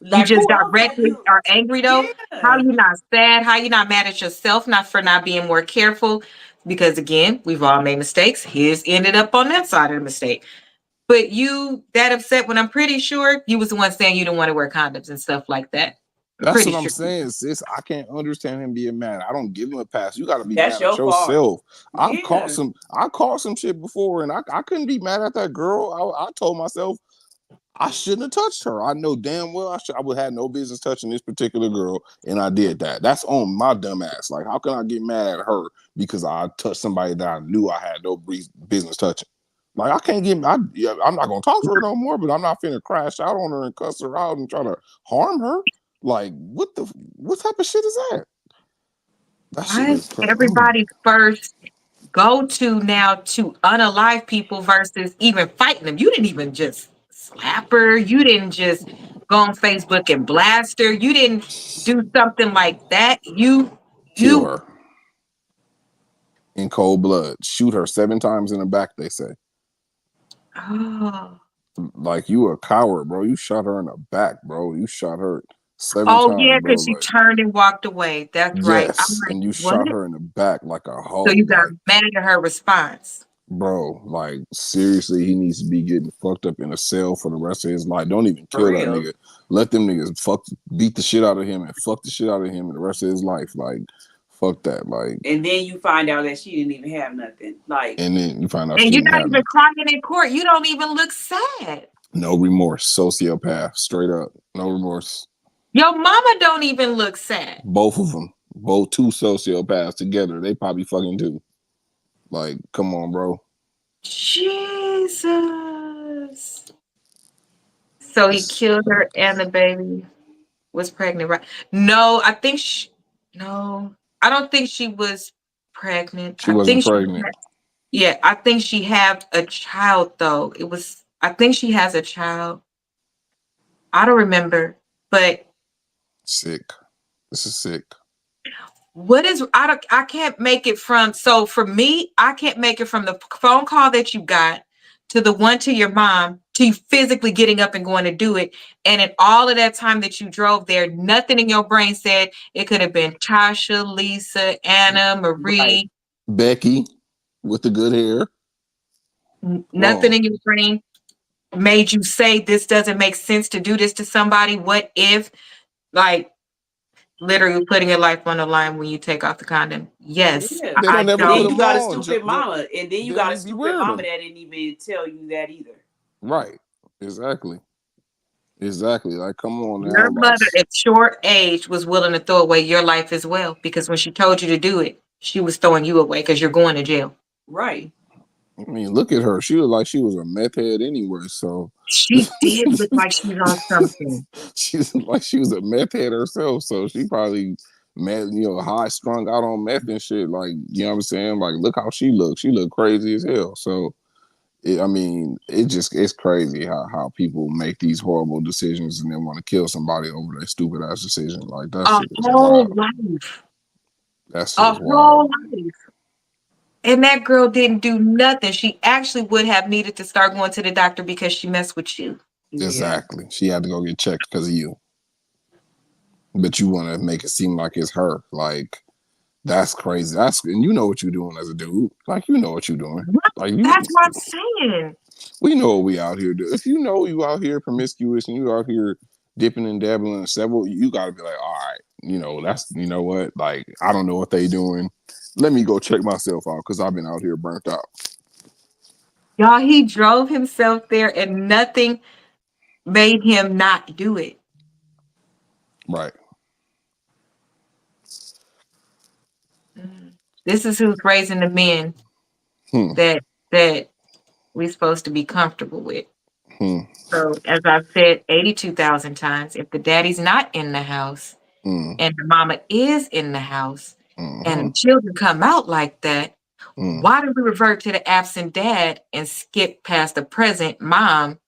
You Like just who else have directly you? are angry though. How Yeah, you not sad? How you not mad at yourself? Not for not being more careful? Because again, we've all made mistakes. His ended up on that side of the mistake. But you that upset when I'm pretty sure you was the one saying you didn't want to wear condoms and stuff like that. I'm That's pretty what I'm sure. saying, sis. I can't understand him being mad. I don't give him a pass. You got to be that's mad at your fault. yourself. Yeah, I caught some shit before, and I couldn't be mad at that girl. I told myself I shouldn't have touched her. I know damn well I would have no business touching this particular girl, and I did that. That's on my dumb ass. Like, how can I get mad at her because I touched somebody that I knew I had no business touching? Like, I can't get. I'm not gonna talk to her no more, but I'm not finna crash out on her and cuss her out and try to harm her. Like, what type of shit is that? That shit Why is is crazy. everybody first go to now to unalive people versus even fighting them? You didn't even just slap her. You didn't just go on Facebook and blast her. You didn't do something like that. Kill You her in cold blood. Shoot her 7 times in the back. They say. oh, Like, you a coward, bro. You shot her in the back, bro. You shot her 7 times, yeah, bro. because she Like, turned and walked away. That's right. I'm yes, like, and you what? shot her in the back like a So hoe. you got Like, mad at her response. bro, like, seriously, he needs to be getting fucked up in a cell for the rest of his life. Don't even for kill that real. nigga. Let them niggas beat the shit out of him and fuck the shit out of him in the rest of his life. Like, fuck that. Like, And then you find out that she didn't even have nothing. Like and then you find out And she you're didn't not have even nothing. crying in court. You don't even look sad. No remorse. Sociopath. Straight up. No remorse. Your mama don't even look sad. Both of them. Both two sociopaths together. They probably fucking too. Like, come on, bro. Jesus. So he It's, killed her and the baby. Was pregnant, right? No, I think no, I don't think she was pregnant. She I wasn't think pregnant. yeah, I think she had a child though. I think she has a child. I don't remember, but Sick. This is sick. I can't make it from, so for me, I can't make it from the phone call that you got to the one to your mom to you physically getting up and going to do it. And in all of that time that you drove there, nothing in your brain said it could have been Tasha, Lisa, Anna, Right. Marie. Becky with the good hair. Nothing in your brain made you say this doesn't make sense to do this to somebody. What if, like, literally putting your life on the line when you take off the condom? Yes, Yeah. They I don't ever Then put don't. you them got a on. stupid mama, and then you got a Then you stupid wear mama them. that didn't even tell you that either. Right. Exactly. Exactly. Like, come on now. Your Like, mother at short age was willing to throw away your life as well, because when she told you to do it, she was throwing you away because you're going to jail. Right. I mean, look at her. She looked like she was a meth head anyway. So She did look like she was on something. she looked like she was a meth head herself. So she probably high strung out on meth and shit. Like, you know what I'm saying? Like, look how she looked. She looked crazy as hell. So it's crazy how people make these horrible decisions and then want to kill somebody over their stupid ass decision. Like, that A shit is whole wild. life. That shit A is whole wild. life. And that girl didn't do nothing. She actually would have needed to start going to the doctor because she messed with you. Yeah. Exactly. She had to go get checked because of you. But you want to make it seem like it's her. Like, that's crazy. And you know what you're doing as a dude. Like, you know what you're doing. Like, That's what I'm saying. we know what we out here do. If you know you out here promiscuous and you out here dipping and dabbling in several, you got to be like, all right, you know what? Like, I don't know what they doing. Let me go check myself out because I've been out here burnt out. Y'all, he drove himself there and nothing made him not do it. Right. This is who's raising the men that we're supposed to be comfortable with. So, as I've said 82,000 times, if the daddy's not in the house and the mama is in the house and the children come out like that, why do we revert to the absent dad and skip past the present mom?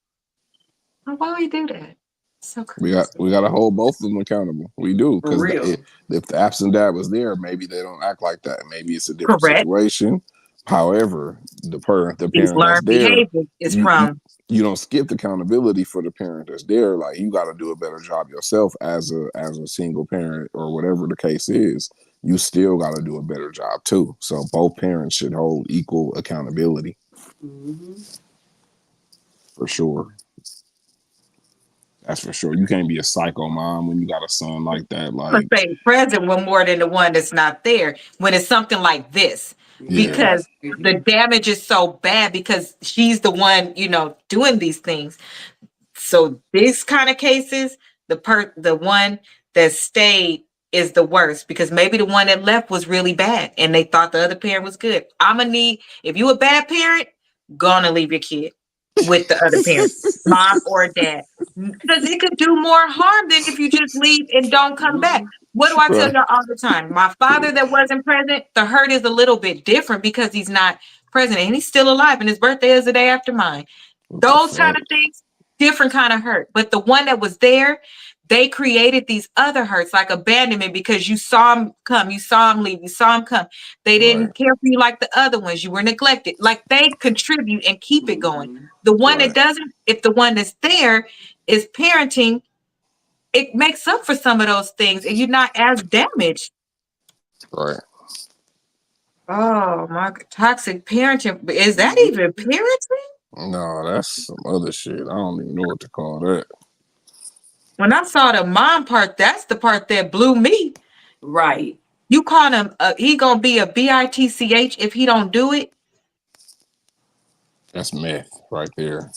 Why do we do that? So crazy. We got to hold both of them accountable. We do, For because real. if the absent dad was there, maybe they don't act like that. Maybe it's a different Correct. situation. However, the parent These that's learned there, behavior is from. you don't skip the accountability for the parent that's there. Like, you got to do a better job yourself as a single parent or whatever the case is. You still got to do a better job too. So both parents should hold equal accountability. For sure. That's for sure. You can't be a psycho mom when you got a son like that. Like, I'm gonna say present one more than the one that's not there when it's something like this, because the damage is so bad because she's the one, doing these things. So these kind of cases, the one that stayed is the worst, because maybe the one that left was really bad and they thought the other parent was good. If you a bad parent, gonna leave your kid with the other parent, mom or dad, because it could do more harm than if you just leave and don't come back. What do I tell y'all all the time? My father that wasn't present, the hurt is a little bit different because he's not present and he's still alive and his birthday is the day after mine. Those kind of things, different kind of hurt. But the one that was there, they created these other hurts like abandonment because you saw him come, you saw him leave, you saw him come. They didn't care for you like the other ones. You were neglected. Like, they contribute and keep it going. The one that doesn't, if the one that's there is parenting, it makes up for some of those things and you're not as damaged. right. Oh my God. Toxic parenting. Is that even parenting? No, that's some other shit. I don't even know what to call that. When I saw the mom part, that's the part that blew me. Right. You call him, he gonna be a bitch if he don't do it? That's meth right there.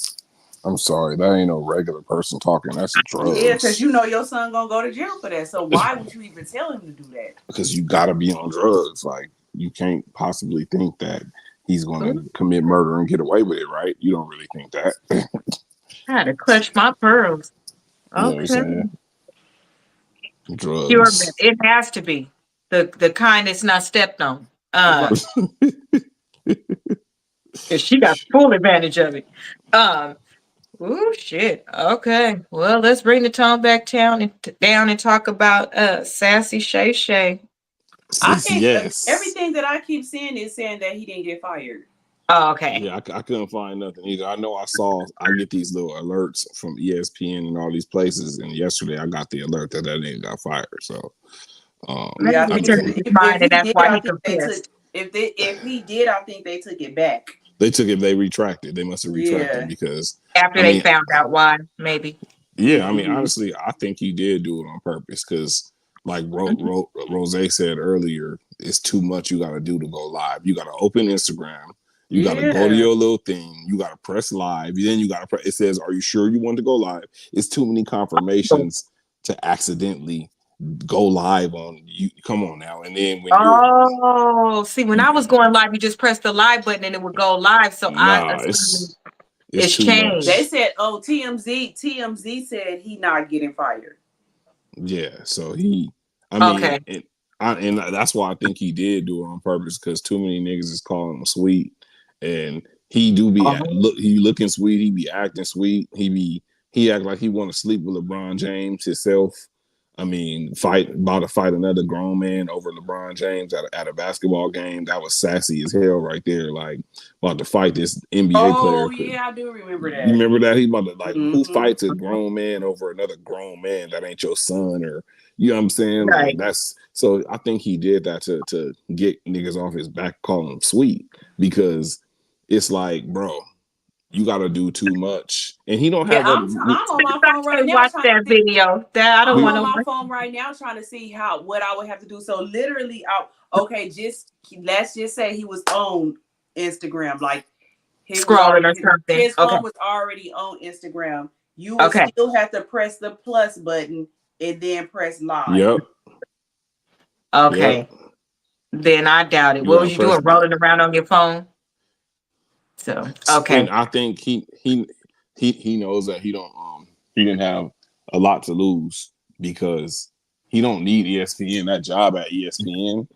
I'm sorry, that ain't no regular person talking. That's drugs. Yeah, because you know your son gonna go to jail for that. So why would you even tell him to do that? Because you gotta be on drugs. Like, you can't possibly think that he's gonna commit murder and get away with it, right? You don't really think that. I had to clutch my pearls. You know what I'm Okay. saying? Drugs. It has to be the kind that's not stepped on. Right. 'Cause she got full advantage of it. Um, oh shit. Okay. Well, let's bring the tone back down and talk about sassy Shay Shay. I can't. Yes. Everything that I keep seeing is saying that he didn't get fired. Oh, okay. Yeah, I couldn't find nothing either. I know I get these little alerts from ESPN and all these places, and yesterday I got the alert that nigga got fired. So, Maybe Yeah, I I he think changed mean, his if mind and he that's did, why I he think they took. confessed. If he did, I think they took it back. they took it. They retracted. They must have retracted Yeah. because, After I they mean, found out why, maybe. yeah, I mean, Mm-hmm. honestly, I think he did do it on purpose because, like Rose said earlier, it's too much you got to do to go live. You got to open Instagram. You got to go to Yeah. your little thing. You got to press live. Then you got to press. It says, "Are you sure you want to go live?" It's too many confirmations to accidentally go live on you. Come on now. And then when Oh, see, when I was going live, you just press the live button and it would go live. So I nah, assumed it's it's too changed. They much. said, "Oh, TMZ said he not getting fired." Yeah, so I Okay. mean, and that's why I think he did do it on purpose because too many niggas is calling him sweet, and he do be he looking sweet, he be acting sweet, he act like he want to sleep with LeBron James himself. I mean, about to fight another grown man over LeBron James at a basketball game. That was sassy as hell right there. Like about to fight this NBA player. Oh yeah, I do remember You that. remember that? He about to who Mm-hmm. fights a grown man over another grown man that ain't your son or you know what I'm saying? Right. Like that's so I think he did that to get niggas off his back calling him sweet because it's like, bro, you gotta do too much. And he don't Yeah, have that I'm on my I phone right can't now watch trying to that see. video. That I don't I'm want on to my watch. phone right now trying to see what I would have to do. So literally, let's just say he was on Instagram, like he was Scrolling already or something. his Okay. phone was already on Instagram. You would Okay. still have to press the plus button and then press live. Yep. Okay. Yep. Then I doubt it. You What gotta was you doing? press Rolling around on your phone? So okay. and I think he knows that he didn't have a lot to lose because he don't need ESPN. That job at ESPN,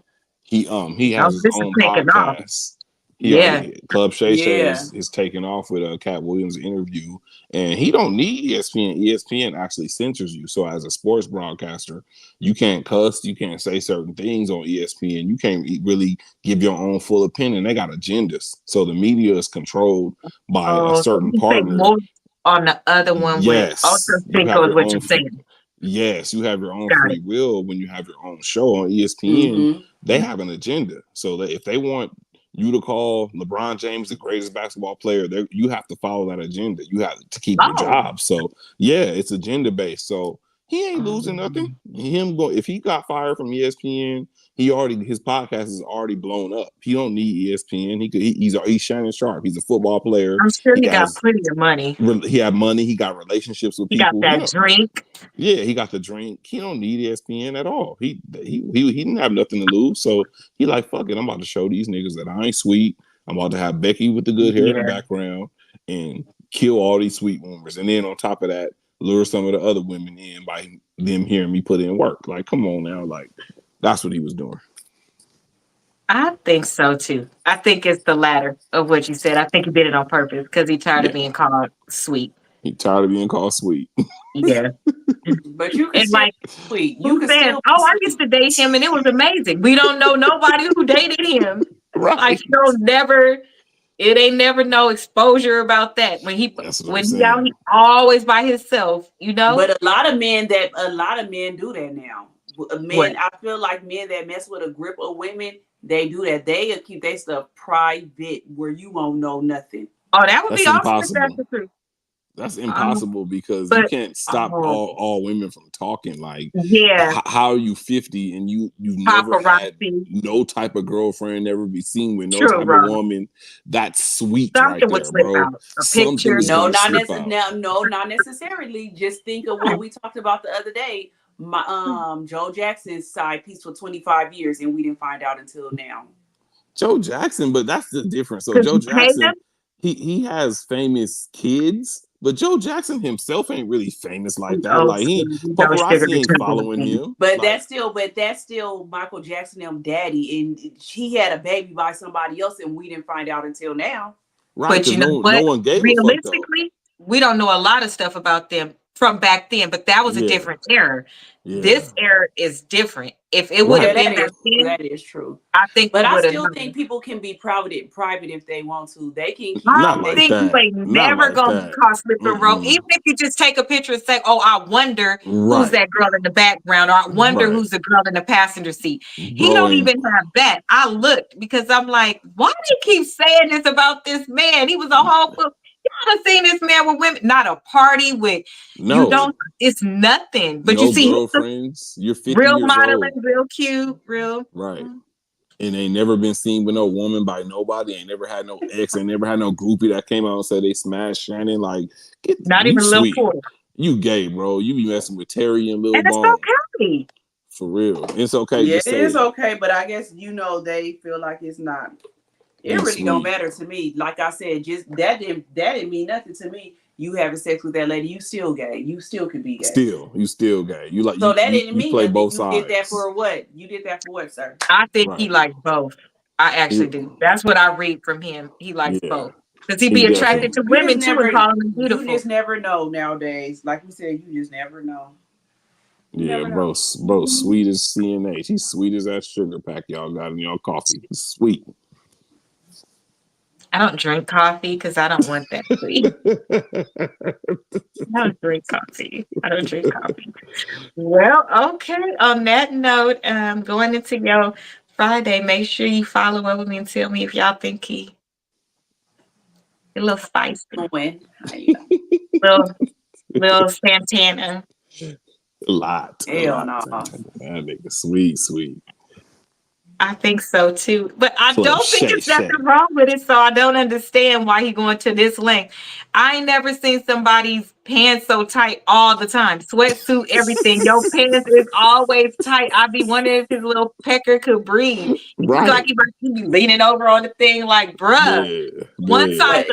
he Oh, has his this is own taking off. podcast. He Yeah. already Club Shay Shay Yeah. is taking off with a Cat Williams interview, and he don't need ESPN. ESPN actually censors you. So as a sports broadcaster, you can't cuss, you can't say certain things on ESPN. You can't really give your own full opinion. They got agendas, so the media is controlled by a Oh, so certain you say partner. more on the other one with Ultra Yes, you have Cinco is your what own. you're saying. Yes, you have your own Got free it. will when you have your own show on ESPN. Mm-hmm. They have an agenda, so that if they want you to call LeBron James the greatest basketball player, you have to follow that agenda. You have to keep your Oh. job. So yeah, it's agenda based. So he ain't losing nothing. If he got fired from ESPN, his podcast is already blown up. He don't need ESPN. He's Shannon Sharpe. He's a football player. I'm sure He he got has plenty of money. he had money. He got relationships with He got people. that drink. Yeah, he got the drink. He don't need ESPN at all. He didn't have nothing to lose. So he like, fuck it. I'm about to show these niggas that I ain't sweet. I'm about to have Becky with the good hair in the Yeah. background and kill all these sweet rumors. And then on top of that, lure some of the other women in by them hearing me put in work. Like, come on now. Like, that's what he was doing. I think so too. I think it's the latter of what you said. I think he did it on purpose because he's tired of Yeah. being called sweet. He tired of being called sweet. Yeah. But you can And still like, be sweet. You who can says, still be "Oh, I sweet. used to date him and it was amazing." We don't know nobody who dated him. Right. Like, it ain't never no exposure about that. When he That's what I'm when he out, saying. he always by himself. You know But a lot of men do that now. what? I feel like men that mess with a grip of women, they do that. They keep their stuff private where you won't know nothing. Oh, that would That's be awesome if that's impossible. the truth. That's impossible because you But can't stop all women from talking. Like, yeah, how are you 50 and you've never had paparazzi. no type of girlfriend, never be seen with no True, type bro. of woman? That's sweet right Something would there, slip bro. out. A Something picture. is gonna slip out. Not necessarily. Just think of what we talked about the other day. Joe Jackson's side piece for 25 years, and we didn't find out until now. Joe Jackson, but that's the difference. So Could Joe you pay Jackson, them? he has famous kids, But Joe Jackson himself ain't really famous like that. Oh, Like paparazzi ain't following him. But like, that's still Michael Jackson, them daddy, and he had a baby by somebody else, and we didn't find out until now. Right, but you because know what? no one gave a fuck though. Realistically, we don't know a lot of stuff about them from back then, but that was a different era. Yeah. This era is different. If it would have been back then, that is true. I think. But we I still known. think people can be private if they want to. They can keep. I Not don't like think that. you ain't Not never like gonna that. be caught slipping rope. Even if you just take a picture and say, "Oh, I wonder who's Right. that girl in the background," or "I wonder Right. who's the girl in the passenger seat." He Bro don't ain't- even have that. I looked because I'm like, why do you keep saying this about this man? He was a whole book. You haven't seen this man with women, not a party with. No. You don't. It's nothing. But no you see, girlfriends. You're 50 real years modeling, old. real cute, real. Right. And ain't never been seen with no woman by nobody. Ain't never had no ex. Ain't never had no groupie that came out and said they smashed Shannon. Like, Not you even Lil sweet. Porter. You gay, bro. You be messing with Terry and Lil And it's Bone. okay. For real. It's okay. Yeah, Just it say is it. okay, but I guess they feel like it's not. It Be really don't sweet. matter to me. Like I said, just that didn't mean nothing to me. You having sex with that lady, you still gay. You still could be gay. You still gay. You like So you, that you, didn't you mean play nothing. both You sides. did that for what? You did that for what, sir? I think he Right. likes both. I actually do. That's what I read from him. He likes Yeah. both. Because he be attracted to women too and call them beautiful. You just never know nowadays. Like we said, you just never know. Yeah, bro, sweet as CNA. She's sweet as that sugar pack y'all got in your coffee. Sweet. I don't drink coffee because I don't want that sweet. I don't drink coffee. Well, okay. On that note, going into your Friday, make sure you follow up with me and tell me if y'all think he a little spicy. little Santana. A lot. Hell no. That nigga sweet. I think so too, but I Club don't think it's nothing wrong with it. So I don't understand why he going to this length. I ain't never seen somebody's pants so tight all the time. Sweatsuit, everything. Your pants is always tight. I'd be wondering if his little pecker could breathe. Right. Like he be leaning over on the thing, like, bruh. Yeah, one side,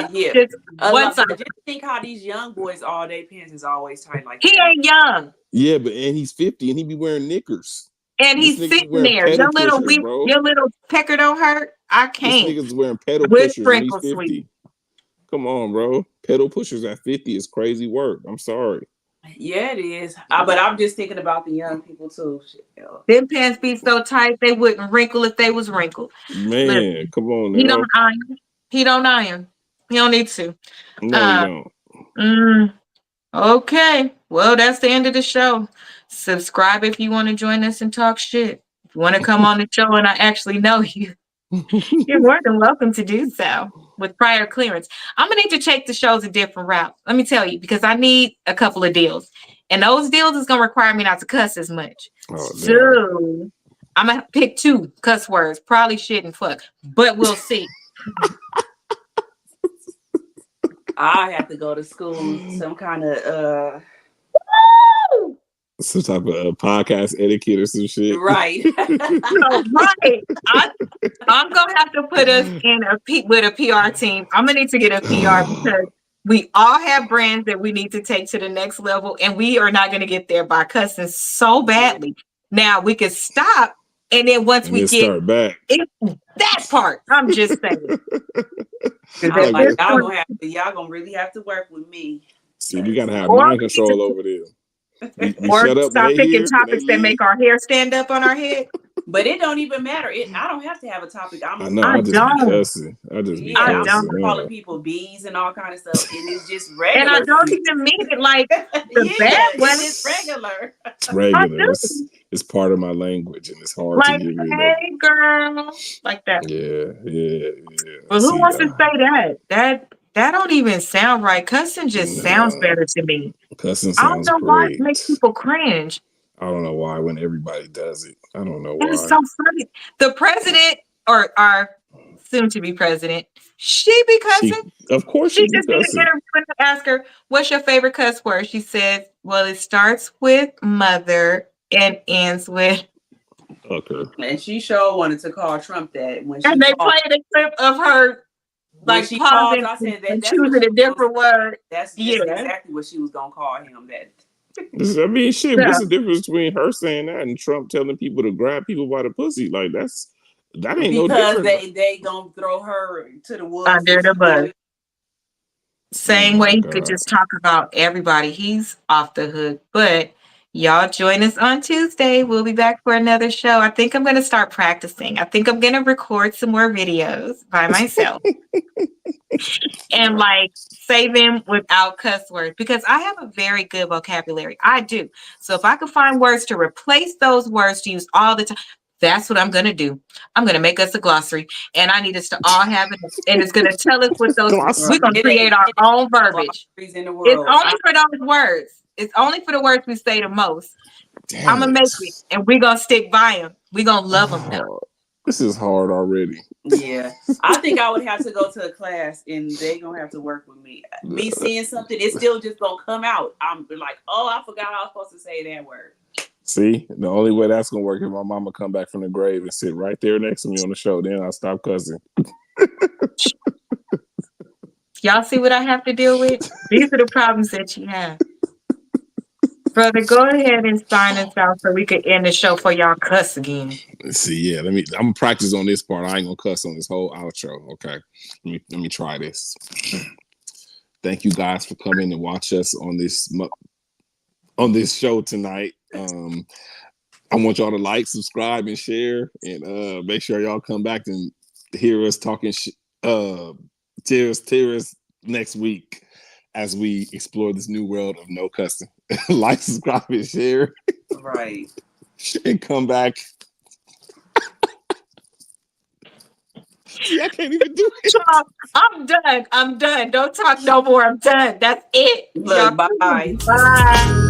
one side. Just think how these young boys, all their pants is always tight like he that. ain't young. Yeah, but and he's 50 and he be wearing knickers. And he's sitting there. Your little pecker don't hurt. I can't. This nigga's wearing pedal with pushers and he's sprinkles, 50. sweet. Come on, bro. Pedal pushers at 50 is crazy work. I'm sorry. Yeah, it is. But I'm just thinking about the young people too. Them pants be so tight they wouldn't wrinkle if they was wrinkled. Man, listen, come on now. He don't iron. He don't need to. No, he don't. Okay. Well, that's the end of the show. Subscribe if you want to join us and talk shit. If you want to come on the show and I actually know you, you're more than welcome to do so with prior clearance. I'm going to need to take the shows a different route. Let me tell you, because I need a couple of deals. And those deals is going to require me not to cuss as much. So I'm going to pick 2 cuss words. Probably shit and fuck. But we'll see. I have to go to school, some kind of some type of podcast etiquette or some shit. Right. Right. I'm gonna have to put us in with a PR team. I'm gonna need to get a PR because we all have brands that we need to take to the next level, and we are not gonna get there by cussing so badly. Now we can stop, and then once we get start back. That part, I'm just saying. I'm like, y'all gonna really have to work with me. See, we gotta have mind control over this. We or shut up stop picking here, topics that make our hair stand up on our head. But it don't even matter. I don't have to have a topic. I know. I just be cussing. I'm calling people bees and all kind of stuff, and it's just regular. And I don't even mean it like the bad one. It's regular. It's regular. It's part of my language, and it's hard like, to get rid of. Hey, girl, like that. Yeah. But who wants to say that? That don't even sound right. Cussing just sounds better to me. Cussing sounds I don't know why it great. makes people cringe. I don't know why when everybody does it. I don't know why. It's so funny. The president or our soon-to-be president, she be cussing. Of course she just did an interview and ask her, "What's your favorite cuss word?" She said, "Well, it starts with mother and ends with." Okay. And she sure wanted to call Trump that when she and they played a clip of her When like she called, pausing I said and that's what choosing she a was different word. that's Yeah. exactly what she was gonna call him. That I mean, shit. Yeah. What's the difference between her saying that and Trump telling people to grab people by the pussy? Like that ain't no because different. they gonna throw her to the wolves. Under the bus. Same Oh way my you could God. just talk about everybody. He's off the hook. But y'all join us on Tuesday. We'll be back for another show. I think I'm going to start practicing. I think I'm going to record some more videos by myself and like say them without cuss words because I have a very good vocabulary. I do. So if I could find words to replace those words to use all the time, that's what I'm going to do. I'm going to make us a glossary and I need us to all have it. And it's going to tell us what those, we're going to create our own verbiage. In the It's world. only for those words. It's only for the words we say the most. I'm going to make it and we're going to stick by them. We're going to love them though. This is hard already. Yeah, I think I would have to go to a class and they gonna have to work with me. Me seeing something, it's still just gonna come out. I'm like, oh, I forgot I was supposed to say that word. See, the only way that's gonna work is my mama come back from the grave and sit right there next to me on the show. Then I'll stop cussing. Y'all see what I have to deal with? These are the problems that you have. Brother, go ahead and sign us out so we could end the show for y'all cuss again. Let's see, yeah. I'm gonna practice on this part. I ain't gonna cuss on this whole outro. Okay. Let me try this. Thank you guys for coming and watch us on this show tonight. I want y'all to like, subscribe, and share, and make sure y'all come back and hear us talking tears next week as we explore this new world of no cussing. Like, subscribe, and share. Right. And come back. See, I can't even do it. I'm done. Don't talk no more. I'm done. That's it. Look, bye. Bye.